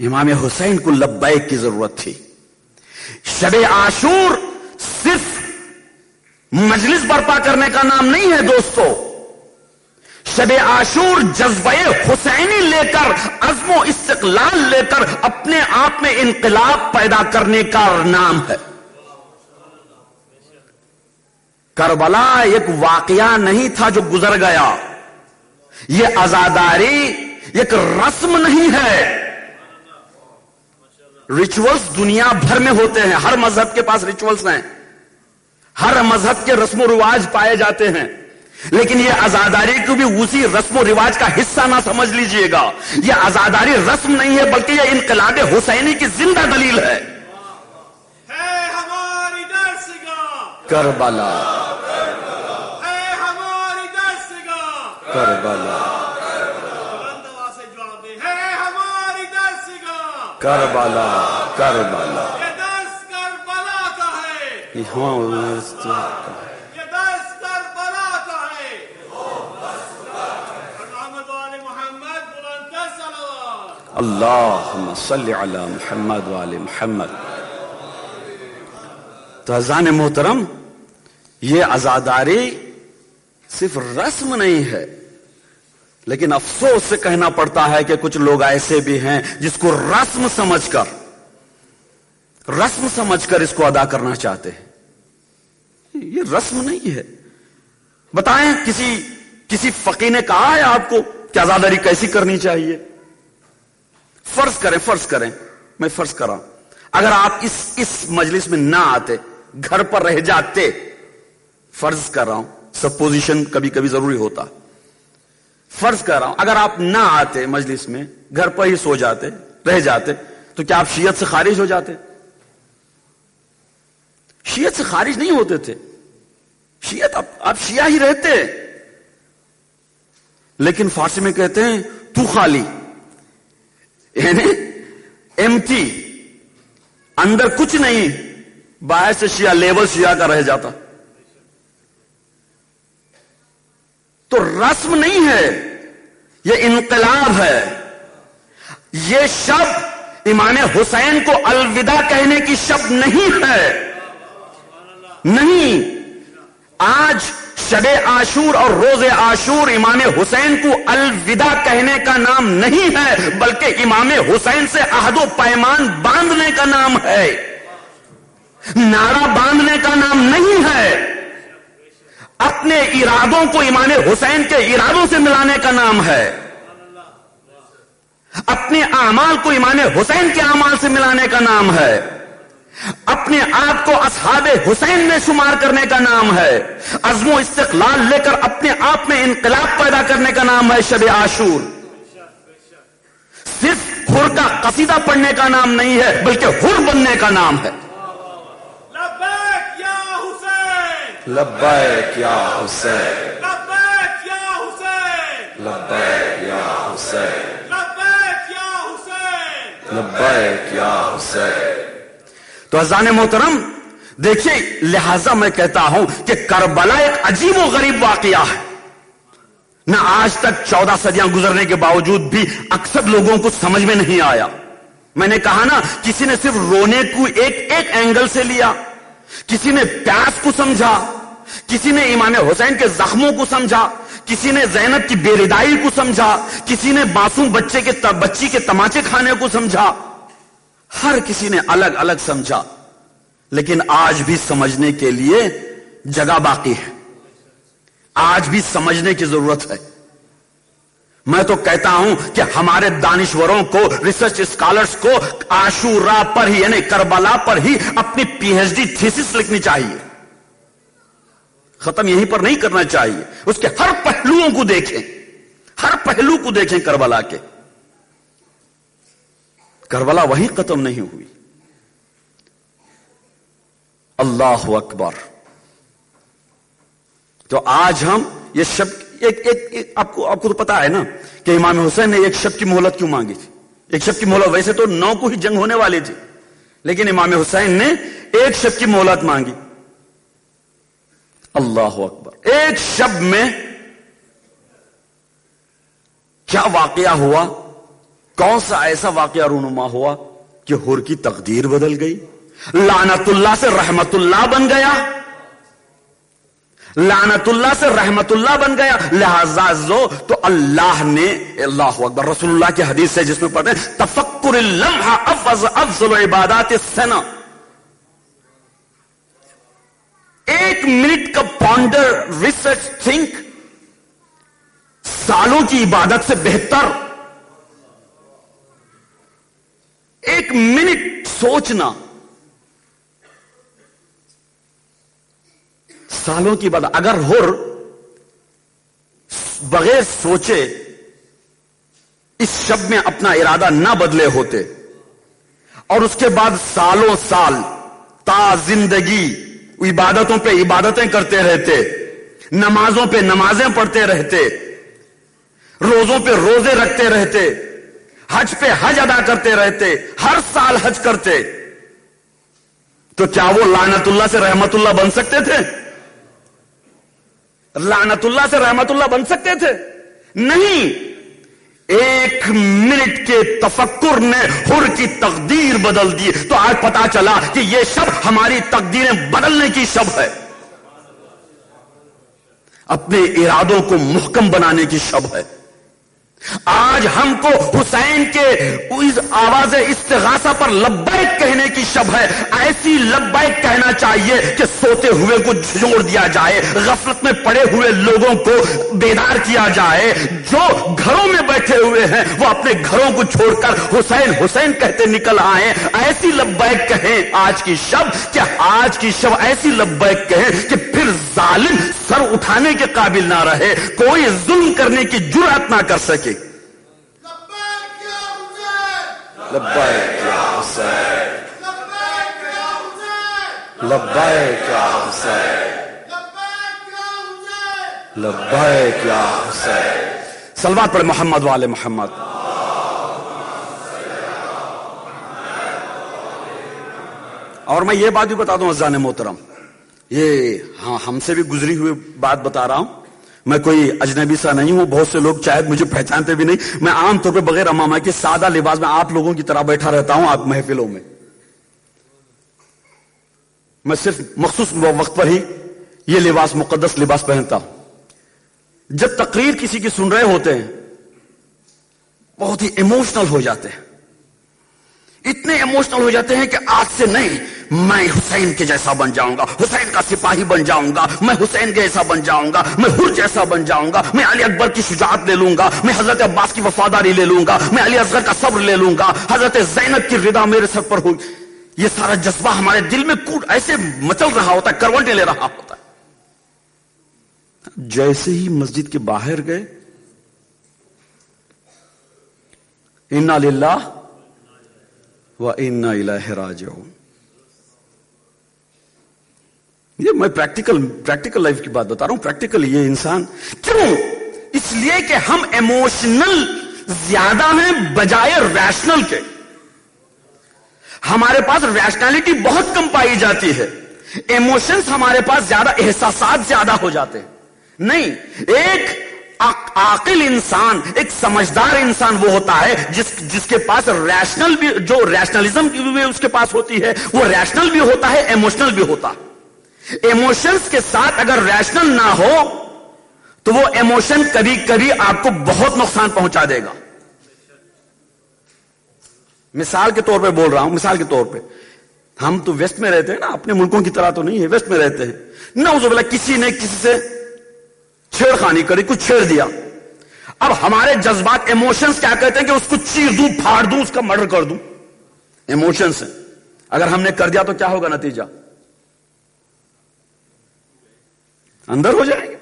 امام حسین کو لبیک کی ضرورت تھی. شب عاشور صرف مجلس برپا کرنے کا نام نہیں ہے دوستو. شب عاشور جذبہ حسینی لے کر، عزم و استقلال لے کر اپنے آپ میں انقلاب پیدا کرنے کا نام ہے. کربلا ایک واقعہ نہیں تھا جو گزر گیا. یہ عزاداری ایک رسم نہیں ہے. ریچولز دنیا بھر میں ہوتے ہیں، ہر مذہب کے پاس ریچولز ہیں، ہر مذہب کے رسم و رواج پائے جاتے ہیں. لیکن یہ عزاداری کو بھی اسی رسم و رواج کا حصہ نہ سمجھ لیجئے گا. یہ عزاداری رسم نہیں ہے بلکہ یہ انقلاب حسینی کی زندہ دلیل ہے. ہماری درسگاہ کربلا، ہے ہماری درسگاہ، کربلا، بلند آواز سے جواب دے، ہے ہماری درسگاہ. کربلا، کربلا. یہ درس کربلا کا ہے، یہ درس کربلا کا ہے. محمد وآل محمد بلند تر صلوات. اللہم صلی علی محمد وآل محمد. تو عزیزان محترم، یہ عزاداری صرف رسم نہیں ہے، لیکن افسوس سے کہنا پڑتا ہے کہ کچھ لوگ ایسے بھی ہیں جس کو رسم سمجھ کر اس کو ادا کرنا چاہتے ہیں. یہ رسم نہیں ہے. بتائیں کسی فقیہ نے کہا ہے آپ کو کہ عزاداری کیسی کرنی چاہیے؟ فرض کریں میں فرض کر رہا ہوں، اگر آپ اس مجلس میں نہ آتے، گھر پر رہ جاتے، فرض کر رہا ہوں، سپوزیشن کبھی کبھی ضروری ہوتا، فرض کر رہا ہوں اگر آپ نہ آتے مجلس میں، گھر پر ہی سو جاتے، رہ جاتے، تو کیا آپ شیعت سے خارج ہو جاتے؟ شیعت سے خارج نہیں ہوتے تھے. شیعت آپ شیعہ ہی رہتے. لیکن فارسی میں کہتے ہیں تو خالی، یعنی ایمٹی، اندر کچھ نہیں، باہر سے شیعہ، لیبل شیعہ کا رہ جاتا. تو رسم نہیں ہے، یہ انقلاب ہے. یہ شب امام حسین کو الوداع کہنے کی شب نہیں ہے. نہیں، آج شب عاشور اور روز عاشور امام حسین کو الوداع کہنے کا نام نہیں ہے، بلکہ امام حسین سے عہد و پیمان باندھنے کا نام ہے. نعرہ باندھنے کا نام نہیں ہے. اپنے ارادوں کو امام حسین کے ارادوں سے ملانے کا نام ہے. اپنے اعمال کو امام حسین کے اعمال سے ملانے کا نام ہے. اپنے آپ کو اصحاب حسین میں شمار کرنے کا نام ہے. عزم و استقلال لے کر اپنے آپ میں انقلاب پیدا کرنے کا نام ہے شب عاشور. صرف حر کا قصیدہ پڑھنے کا نام نہیں ہے بلکہ حر بننے کا نام ہے. لبیک یا حسین، لبیک یا حسین، لبیک یا حسین، لبیک یا حسین، لبیک یا حسین. لبیک یا حسین. تو عزیزان محترم دیکھیے، لہذا میں کہتا ہوں کہ کربلا ایک عجیب و غریب واقعہ ہے. نہ آج تک 14 صدیاں گزرنے کے باوجود بھی اکثر لوگوں کو سمجھ میں نہیں آیا. میں نے کہا نا، کسی نے صرف رونے کو ایک اینگل سے لیا، کسی نے پیاس کو سمجھا، کسی نے امام حسین کے زخموں کو سمجھا، کسی نے زینب کی بے ردائی کو سمجھا، کسی نے معصوم بچی کے تماچے کھانے کو سمجھا. ہر کسی نے الگ الگ سمجھا، لیکن آج بھی سمجھنے کے لیے جگہ باقی ہے. آج بھی سمجھنے کی ضرورت ہے. میں تو کہتا ہوں کہ ہمارے دانشوروں کو، ریسرچ اسکالرز کو عاشورہ پر ہی، یعنی کربلا پر ہی اپنی پی ایچ ڈی تھیسس لکھنی چاہیے. ختم یہیں پر نہیں کرنا چاہیے. اس کے ہر پہلوؤں کو دیکھیں، ہر پہلو کو دیکھیں کربلا کے. کربلا وہی ختم نہیں ہوئی. اللہ اکبر. تو آج ہم یہ شب آپ کو تو پتا ہے نا کہ امام حسین نے ایک شب کی مہلت کیوں مانگی تھی. ایک شب کی مہلت، ویسے تو 9 کو ہی جنگ ہونے والی تھی، لیکن امام حسین نے ایک شب کی مہلت مانگی. اللہ اکبر. ایک شب میں کیا واقعہ ہوا؟ کون سا ایسا واقعہ رونما ہوا کہ حر کی تقدیر بدل گئی، لعنت اللہ سے رحمت اللہ بن گیا، لعنت اللہ سے رحمت اللہ بن گیا. لہذا تو اللہ نے، اللہ اکبر، رسول اللہ کی حدیث ہے جس میں پڑھتے ہیں تفکر اللمحہ افضل عبادات السنہ. 1 منٹ کا پونڈر، ریسرچ، تھنک، سالوں کی عبادت سے بہتر. 1 منٹ سوچنا سالوں کی بات. اگر حر بغیر سوچے اس شب میں اپنا ارادہ نہ بدلے ہوتے اور اس کے بعد سالوں سال تا زندگی عبادتوں پہ عبادتیں کرتے رہتے، نمازوں پہ نمازیں پڑھتے رہتے، روزوں پہ روزے رکھتے رہتے، حج پہ حج ادا کرتے رہتے، ہر سال حج کرتے، تو کیا وہ لعنت اللہ سے رحمت اللہ بن سکتے تھے؟ لعنت اللہ سے رحمت اللہ بن سکتے تھے؟ نہیں. ایک منٹ کے تفکر نے حر کی تقدیر بدل دی. تو آج پتا چلا کہ یہ شب ہماری تقدیریں بدلنے کی شب ہے، اپنے ارادوں کو محکم بنانے کی شب ہے. آج ہم کو حسین کے اس آواز استغاثہ پر لبیک کہنے کی شب ہے. ایسی لبیک کہنا چاہیے کہ سوتے ہوئے کو جھنجھوڑ دیا جائے، غفلت میں پڑے ہوئے لوگوں کو بیدار کیا جائے، جو گھروں میں بیٹھے ہوئے ہیں وہ اپنے گھروں کو چھوڑ کر حسین حسین کہتے نکل آئے. ایسی لبیک کہیں آج کی شب، کہ آج کی شب ایسی لبیک کہیں کہ پھر ظالم سر اٹھانے کے قابل نہ رہے، کوئی ظلم کرنے کی جرأت نہ کر سکے. لبیک یا حسین، لبیک یا حسین، لبیک یا حسین. صلوات پڑھ محمد وآل محمد. اور میں یہ بات بھی بتا دوں عزیزان محترم، یہ ہاں ہم سے بھی گزری ہوئی بات بتا رہا ہوں، میں کوئی اجنبی سا نہیں ہوں. بہت سے لوگ شاید مجھے پہچانتے بھی نہیں. میں عام طور پہ بغیر امامہ کے سادہ لباس میں آپ لوگوں کی طرح بیٹھا رہتا ہوں آپ محفلوں میں. میں صرف مخصوص وقت پر ہی یہ لباس مقدس لباس پہنتا ہوں. جب تقریر کسی کی سن رہے ہوتے ہیں بہت ہی ایموشنل ہو جاتے ہیں، اتنے ایموشنل ہو جاتے ہیں کہ آج سے نہیں میں حسین کے جیسا بن جاؤں گا، حسین کا سپاہی بن جاؤں گا، میں حسین کے جیسا بن جاؤں گا، میں حر جیسا بن جاؤں گا، میں علی اکبر کی شجاعت لے لوں گا، میں حضرت عباس کی وفاداری لے لوں گا، میں علی اصغر کا صبر لے لوں گا، حضرت زینب کی رضا میرے سر پر ہوگی. یہ سارا جذبہ ہمارے دل میں ایسے مچل رہا ہوتا ہے، کروٹیں لے رہا ہوتا ہے. جیسے ہی مسجد کے باہر گئے انا للہ و انا الیہ راجعون. یہ میں پریکٹیکل لائف کی بات بتا رہا ہوں. پریکٹیکل یہ انسان کیوں؟ اس لیے کہ ہم ایموشنل زیادہ ہیں بجائے ریشنل کے. ہمارے پاس ریشنلٹی بہت کم پائی جاتی ہے، ایموشنز ہمارے پاس زیادہ، احساسات زیادہ ہو جاتے ہیں. نہیں، ایک عاقل انسان، ایک سمجھدار انسان وہ ہوتا ہے جس کے پاس ریشنل بھی، جو ریشنلزم بھی اس کے پاس ہوتی ہے، وہ ریشنل بھی ہوتا ہے، ایموشنل بھی ہوتا ہے. ایموشنز کے ساتھ اگر ریشنل نہ ہو تو وہ ایموشن کبھی کبھی آپ کو بہت نقصان پہنچا دے گا. مثال کے طور پہ بول رہا ہوں، مثال کے طور پہ ہم تو ویسٹ میں رہتے ہیں نا، اپنے ملکوں کی طرح تو نہیں ہے، ویسٹ میں رہتے ہیں. نعوذ باللہ کسی نے کسی سے چھیڑخانی کری، کچھ چھیڑ دیا. اب ہمارے جذبات ایموشنز کیا کہتے ہیں کہ اس کو چیر دوں، پھاڑ دوں، اس کا مرڈر کر دوں. ایموشنز ہیں. اگر ہم نے کر دیا تو کیا ہوگا نتیجہ؟ اندر ہو جائیں گے.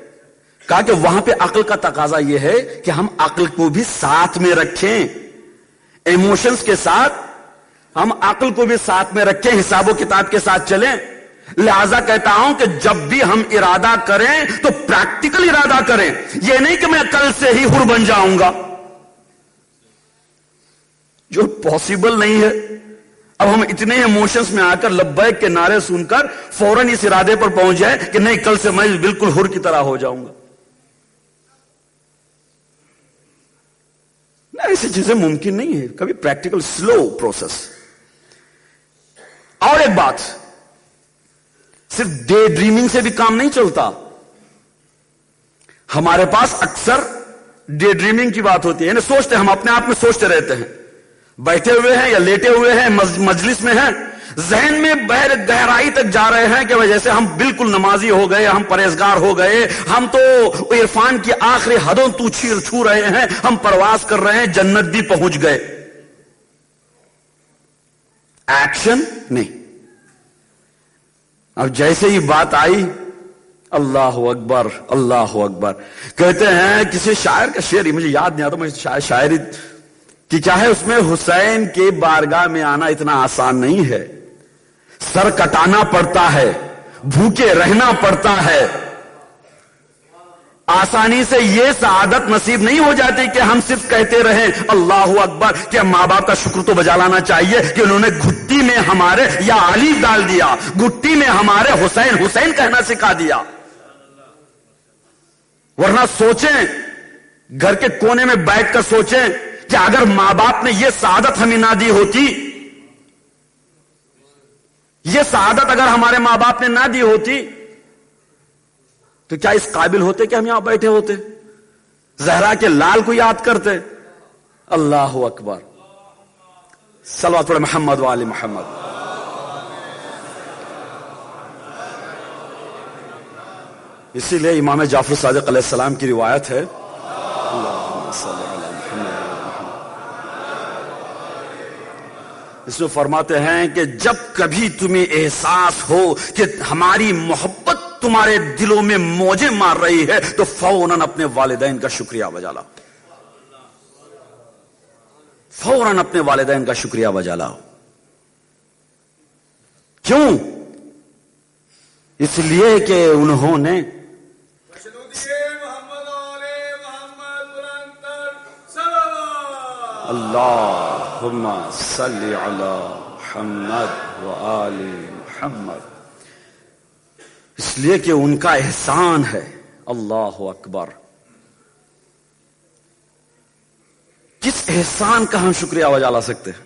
کہا کہ وہاں پہ عقل کا تقاضا یہ ہے کہ ہم عقل کو بھی ساتھ میں رکھیں. ایموشنز کے ساتھ ہم عقل کو بھی ساتھ میں رکھیں، حساب و کتاب کے ساتھ چلیں. لہذا کہتا ہوں کہ جب بھی ہم ارادہ کریں تو پریکٹیکل ارادہ کریں. یہ نہیں کہ میں کل سے ہی حر بن جاؤں گا، جو پاسبل نہیں ہے. اب ہم اتنے ایموشنز میں آ کر لبیک کے نعرے سن کر فوراً اس ارادے پر پہنچ جائے کہ نہیں کل سے میں بالکل حر کی طرح ہو جاؤں گا. ایسی چیزیں ممکن نہیں ہے. کبھی پریکٹیکل سلو پروسیس. اور ایک بات، صرف ڈے ڈریمنگ سے بھی کام نہیں چلتا. ہمارے پاس اکثر ڈے ڈریمنگ کی بات ہوتی ہے، یعنی سوچتے، ہم اپنے آپ میں سوچتے رہتے ہیں، بیٹھے ہوئے ہیں یا لیٹے ہوئے ہیں، مجلس میں ہیں، ذہن میں گہرائی تک جا رہے ہیں کہ جیسے ہم بالکل نمازی ہو گئے، ہم پرہیزگار ہو گئے، ہم تو عرفان کی آخری حدوں تو چھو رہے ہیں، ہم پرواز کر رہے ہیں، جنت بھی پہنچ گئے. ایکشن نہیں. اب جیسے ہی بات آئی اللہ اکبر اللہ اکبر. کہتے ہیں کسی شاعر کا شعر ہی مجھے یاد نہیں آتا, مجھے شاعری کہ کیا ہے اس میں, حسین کے بارگاہ میں آنا اتنا آسان نہیں ہے, سر کٹانا پڑتا ہے, بھوکے رہنا پڑتا ہے. آسانی سے یہ سعادت نصیب نہیں ہو جاتی کہ ہم صرف کہتے رہیں اللہ اکبر. کہ ماں باپ کا شکر تو بجا لانا چاہیے کہ انہوں نے گھٹی میں ہمارے یا علی ڈال دیا, گھٹی میں ہمارے حسین حسین کہنا سکھا دیا. ورنہ سوچیں, گھر کے کونے میں بیٹھ کر سوچیں کہ اگر ماں باپ نے یہ سعادت ہمیں نہ دی ہوتی, یہ سعادت اگر ہمارے ماں باپ نے نہ دی ہوتی تو کیا اس قابل ہوتے کہ ہم یہاں بیٹھے ہوتے, زہرا کے لال کو یاد کرتے. اللہ اکبر. صلوات پڑھیں محمد وآل محمد. اسی لیے امام جعفر صادق علیہ السلام کی روایت ہے, اللہم صلی علی محمد. اس میں فرماتے ہیں کہ جب کبھی تمہیں احساس ہو کہ ہماری محبت تمہارے دلوں میں موجیں مار رہی ہے تو فوراً اپنے والدین کا شکریہ بجا لاؤ, فوراً اپنے والدین کا شکریہ بجا لاؤ. کیوں؟ اس لیے کہ انہوں نے اللہم صلی علی محمد و آل محمد, اس لیے کہ ان کا احسان ہے. اللہ اکبر. کس احسان کا ہم شکریہ بجا لا سکتے ہیں؟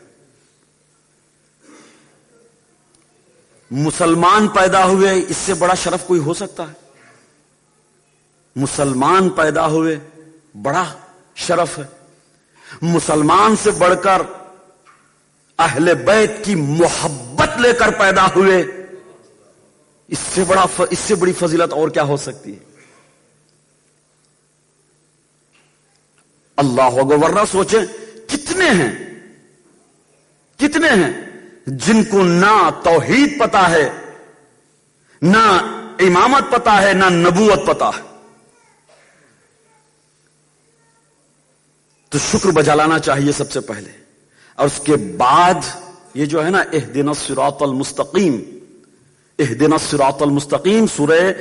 مسلمان پیدا ہوئے, اس سے بڑا شرف کوئی ہو سکتا ہے؟ مسلمان پیدا ہوئے بڑا شرف ہے. مسلمان سے بڑھ کر اہل بیت کی محبت لے کر پیدا ہوئے, اس سے بڑی فضیلت اور کیا ہو سکتی ہے؟ اللہ اکبر. ورنہ سوچیں کتنے ہیں جن کو نہ توحید پتا ہے, نہ امامت پتا ہے, نہ نبوت پتا ہے. تو شکر بجا لانا چاہیے سب سے پہلے, اور اس کے بعد یہ جو ہے نا اہدنا الصراط المستقیم, اہدنا الصراط المستقیم سورہ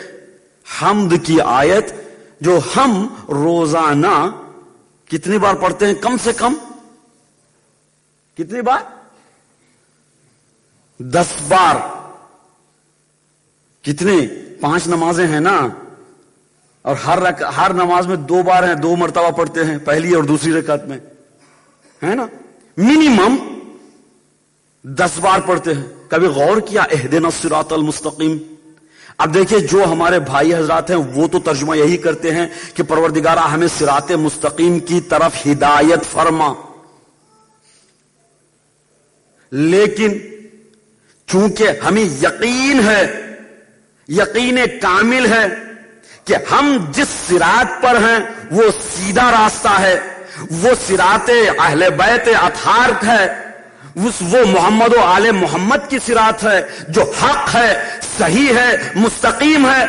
حمد کی آیت جو ہم روزانہ کتنی بار پڑھتے ہیں؟ کم سے کم کتنی بار؟ 10 بار. کتنے؟ 5 نمازیں ہیں نا, اور ہر نماز میں 2 بار ہیں, 2 مرتبہ پڑھتے ہیں, پہلی اور دوسری رکعت میں, ہے نا. منیمم 10 بار پڑھتے ہیں. کبھی غور کیا اہدنا الصراط المستقیم؟ اب دیکھیں جو ہمارے بھائی حضرات ہیں وہ تو ترجمہ یہی کرتے ہیں کہ پروردگارہ ہمیں صراط مستقیم کی طرف ہدایت فرما. لیکن چونکہ ہمیں یقین ہے, یقین کامل ہے کہ ہم جس صراط پر ہیں وہ سیدھا راستہ ہے, وہ صراط اہل بیت اطہار ہے, وہ محمد و آل محمد کی صراط ہے جو حق ہے, صحیح ہے, مستقیم ہے,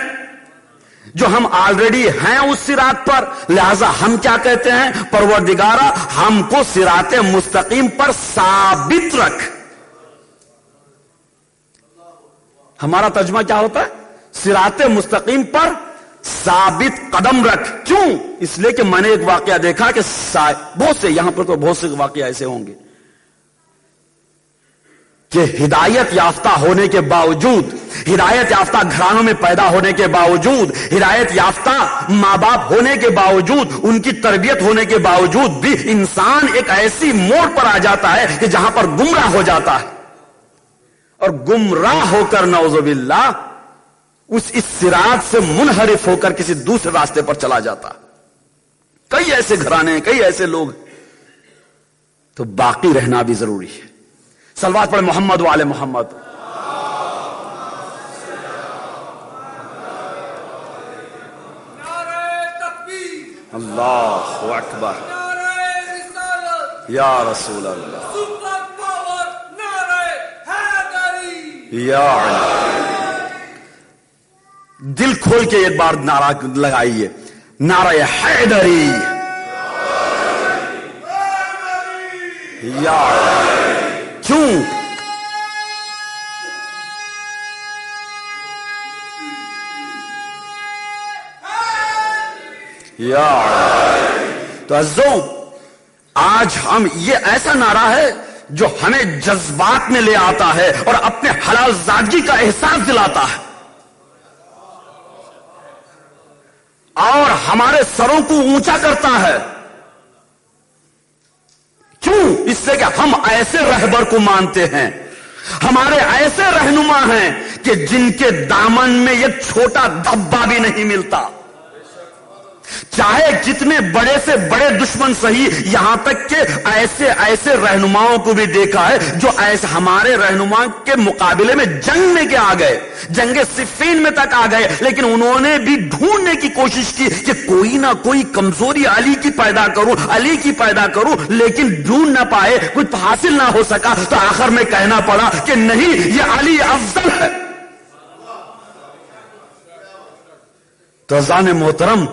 جو ہم آلریڈی ہیں اس صراط پر. لہذا ہم کیا کہتے ہیں؟ پروردگارہ ہم کو صراط مستقیم پر ثابت رکھ. ہمارا ترجمہ کیا ہوتا ہے؟ صراط مستقیم پر ثابت قدم رکھ. کیوں؟ اس لیے کہ میں نے ایک واقعہ دیکھا کہ بہت سے یہاں پر تو بہت سے واقعہ ایسے ہوں گے کہ ہدایت یافتہ ہونے کے باوجود, ہدایت یافتہ گھرانوں میں پیدا ہونے کے باوجود, ہدایت یافتہ ماں باپ ہونے کے باوجود, ان کی تربیت ہونے کے باوجود بھی انسان ایک ایسی موڑ پر آ جاتا ہے کہ جہاں پر گمراہ ہو جاتا ہے, اور گمراہ ہو کر نعوذ باللہ اس صراط سے منحرف ہو کر کسی دوسرے راستے پر چلا جاتا. کئی ایسے گھرانے ہیں, کئی ایسے لوگ, تو باقی رہنا بھی ضروری ہے. صلوات پڑھیں محمد و آل محمد. اللہ اکبر. یا رسول اللہ, یا دل کھول کے ایک بار نعرہ لگائیے، نعرہ حیدری، یا کیوں؟ یا تو عزیزوں، آج ہم یہ ایسا نعرہ ہے جو ہمیں جذبات میں لے آتا ہے اور اپنے حلال زادگی کا احساس دلاتا ہے، اور ہمارے سروں کو اونچا کرتا ہے۔ کیوں؟ اس سے کہ ہم ایسے رہبر کو مانتے ہیں، ہمارے ایسے رہنما ہیں کہ جن کے دامن میں ایک چھوٹا دھبا بھی نہیں ملتا، چاہے جتنے بڑے سے بڑے دشمن صحیح، یہاں تک کہ ایسے رہنماؤں کو بھی دیکھا ہے جو ایسے ہمارے رہنما کے مقابلے میں جنگ میں کے آ گئے، جنگ صفین میں تک آ گئے، لیکن انہوں نے بھی ڈھونڈنے کی کوشش کی کہ کوئی نہ کوئی کمزوری علی کی پیدا کروں، لیکن ڈھونڈ نہ پائے، کچھ حاصل نہ ہو سکا، تو آخر میں کہنا پڑا کہ نہیں، یہ علی افضل ہے۔ تو عزیزان محترم،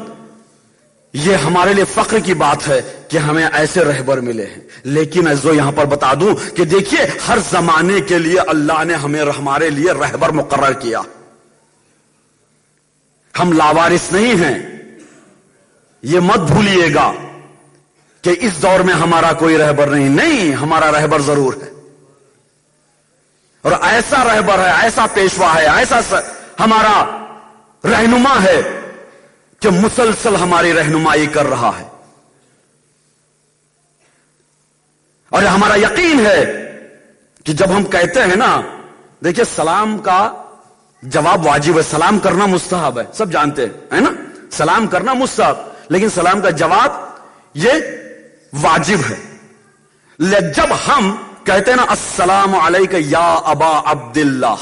یہ ہمارے لیے فخر کی بات ہے کہ ہمیں ایسے رہبر ملے ہیں، لیکن عزیزو یہاں پر بتا دوں کہ دیکھیے، ہر زمانے کے لیے اللہ نے ہمارے لیے رہبر مقرر کیا، ہم لاوارث نہیں ہیں، یہ مت بھولیے گا کہ اس دور میں ہمارا کوئی رہبر نہیں، ہمارا رہبر ضرور ہے، اور ایسا رہبر ہے، ایسا پیشوا ہے، ایسا ہمارا رہنما ہے کہ مسلسل ہماری رہنمائی کر رہا ہے، اور ہمارا یقین ہے کہ جب ہم کہتے ہیں نا، دیکھیے سلام کا جواب واجب ہے، سلام کرنا مستحب ہے، سب جانتے ہیں نا، سلام کرنا مستحب، لیکن سلام کا جواب یہ واجب ہے۔ جب ہم کہتے ہیں نا السلام علیک یا ابا عبداللہ،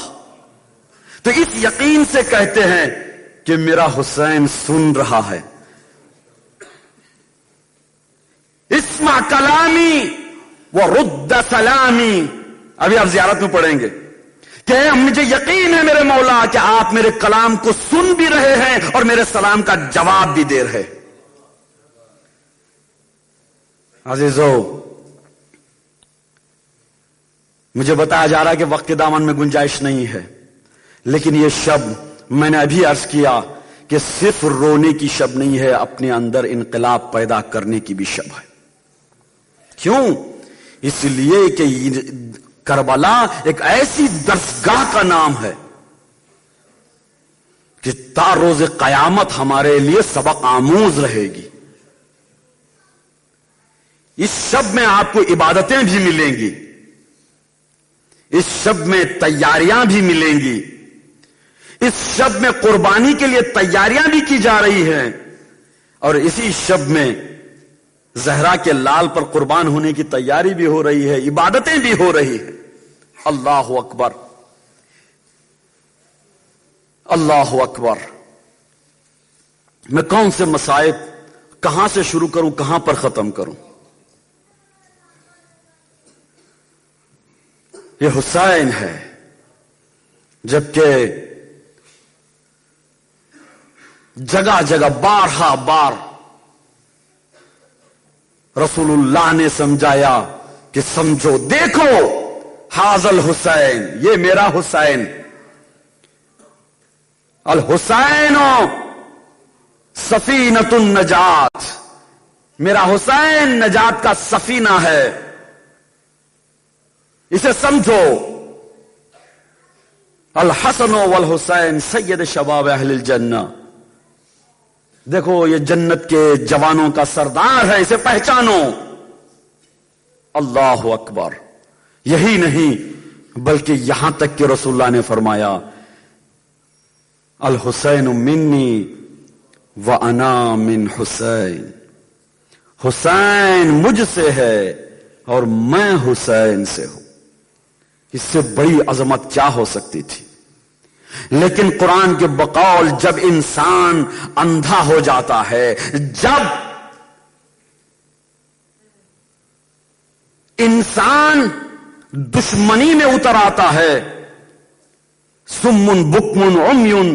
تو اس یقین سے کہتے ہیں کہ میرا حسین سن رہا ہے، اسمع کلامی ورد سلامی، ابھی آپ زیارت میں پڑھیں گے کہ مجھے یقین ہے میرے مولا کہ آپ میرے کلام کو سن بھی رہے ہیں اور میرے سلام کا جواب بھی دے رہے۔ عزیزو، مجھے بتایا جا رہا ہے کہ وقت کے دامن میں گنجائش نہیں ہے، لیکن یہ شب میں نے ابھی عرض کیا کہ صرف رونے کی شب نہیں ہے، اپنے اندر انقلاب پیدا کرنے کی بھی شب ہے۔ کیوں؟ اس لیے کہ کربلا ایک ایسی درسگاہ کا نام ہے کہ تا روز قیامت ہمارے لیے سبق آموز رہے گی۔ اس شب میں آپ کو عبادتیں بھی ملیں گی، اس شب میں تیاریاں بھی ملیں گی، اس شب میں قربانی کے لیے تیاریاں بھی کی جا رہی ہیں، اور اسی شب میں زہرا کے لال پر قربان ہونے کی تیاری بھی ہو رہی ہے، عبادتیں بھی ہو رہی ہیں۔ اللہ اکبر، اللہ اکبر۔ میں کون سے مصائب کہاں سے شروع کروں، کہاں پر ختم کروں؟ یہ حسین ہے، جبکہ جگہ جگہ بارہا بار رسول اللہ نے سمجھایا کہ سمجھو، دیکھو حاضل حسین، یہ میرا حسین، الحسین سفینۃ النجات، میرا حسین نجات کا سفینہ ہے، اسے سمجھو۔ الحسن والحسین سید شباب اہل الجنہ، دیکھو یہ جنت کے جوانوں کا سردار ہے، اسے پہچانو۔ اللہ اکبر۔ یہی نہیں بلکہ یہاں تک کہ رسول اللہ نے فرمایا الحسین منی وانا من حسین، حسین مجھ سے ہے اور میں حسین سے ہوں۔ اس سے بڑی عظمت کیا ہو سکتی تھی؟ لیکن قرآن کے بقول جب انسان اندھا ہو جاتا ہے، جب انسان دشمنی میں اتر آتا ہے، سمن بکمن عمیون،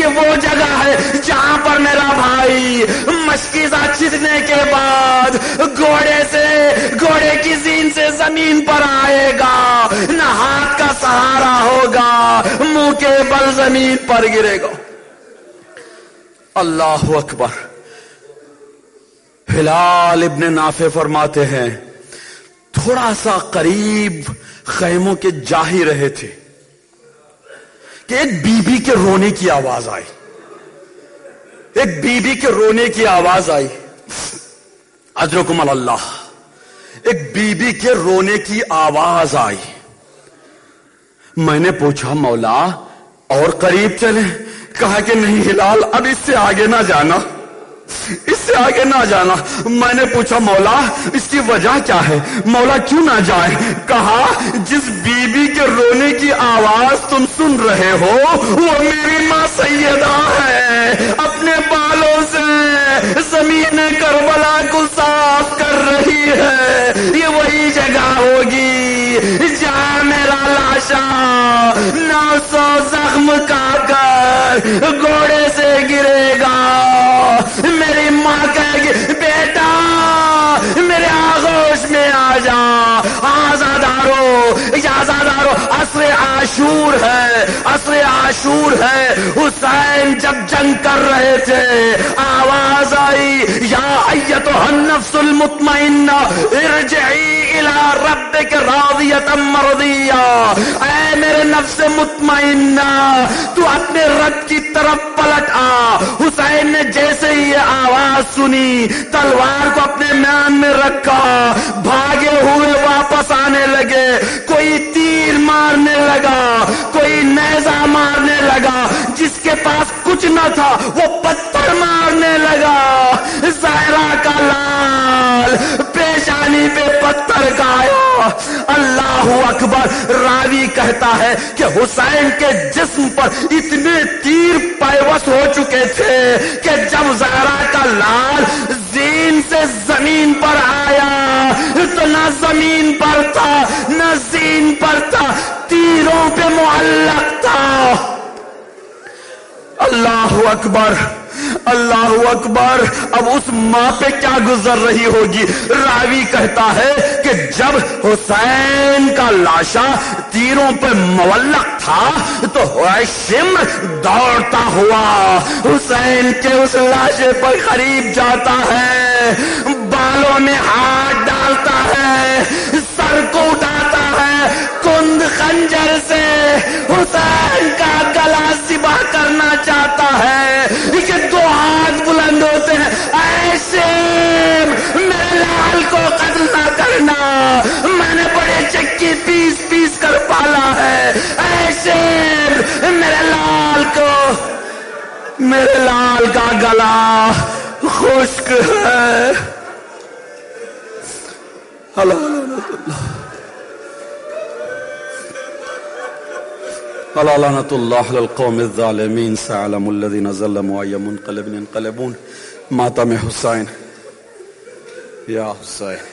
یہ وہ جگہ ہے جہاں پر میرا بھائی مشکیزہ چھتنے کے بعد گھوڑے کی زین سے زمین پر آئے گا، نہ ہاتھ کا سہارا ہوگا، منہ کے بل زمین پر گرے گا۔ اللہ اکبر۔ ہلال ابن نافع فرماتے ہیں تھوڑا سا قریب خیموں کے جا ہی رہے تھے کہ ایک بی بی کے رونے کی آواز آئی، ایک بی بی کے رونے کی آواز آئی، اجرکم اللہ، ایک بی بی کے رونے کی آواز آئی۔ میں نے پوچھا مولا اور قریب چلیں؟ کہا کہ نہیں ہلال، اب اس سے آگے نہ جانا، اس سے آگے نہ جانا۔ میں نے پوچھا مولا اس کی وجہ کیا ہے؟ مولا کیوں نہ جائے؟ کہا جس بی بی کے رونے کی آواز تم سن رہے ہو وہ میری ماں سیدہ ہے، اپنے بالوں سے زمین کربلا کو صاف کر رہی ہے۔ یہ وہی جگہ ہوگی جہاں میرا لاشا 900 زخم کھا کر گھوڑے سے گرے گا۔ میری ماں کہے گی بیٹا میرے آغوش میں آ جا، آزادارو عصر عاشور ہے، عصر عاشور ہے۔ حسین جب جنگ کر رہے تھے آواز آئی یا ایتھا النفس المطمئنہ ارجعی الی ربک راضیۃ مرضیہ، اے میرے نفس مطمئنہ تو اپنے رب کی طرف پلٹ آ۔ حسین نے جیسے ہی یہ آواز سنی تلوار کو اپنے میان میں رکھا، بھاگے ہوئے واپس آنے لگے، کوئی تیر مارنے لگا، کوئی نیزہ مارنے لگا، جس کے پاس کچھ نہ تھا وہ پتھر مارنے لگا۔ زہرا کا لال پیشانی پہ پتھر کھایا۔ اللہ اکبر۔ راوی کہتا ہے کہ حسین کے جسم پر اتنے تیر پیوست ہو چکے تھے کہ جب زہرا کا لال زین سے زمین پر آیا تو نہ زمین پر تھا نہ زین پر تھا، تیروں پہ معلق تھا۔ اللہ اکبر، اللہ اکبر۔ اب اس ماں پہ کیا گزر رہی ہوگی؟ راوی کہتا ہے کہ جب حسین کا لاشا تیروں پہ معلق تھا تو ہاشم دوڑتا ہوا حسین کے اس لاشے پر قریب جاتا ہے، بالوں میں ہاتھ ڈالتا ہے، سر کو اٹھاتا ہے، کند خنجر سے حسین کا گلا ذبح کرنا چاہتا ہے کہ دو ہاتھ بلند ہوتے ہیں، اے شیم میرے لال کو قتل نہ کرنا، میں نے بڑے چکی پیس پیس کر پالا ہے، اے شیم میرے لال کا گلا خشک ہے۔ لعنت اللہ علی القوم الظالمین سيعلم الذين ظلموا أي منقلب ينقلبون۔ ماتم حسین یا حسین۔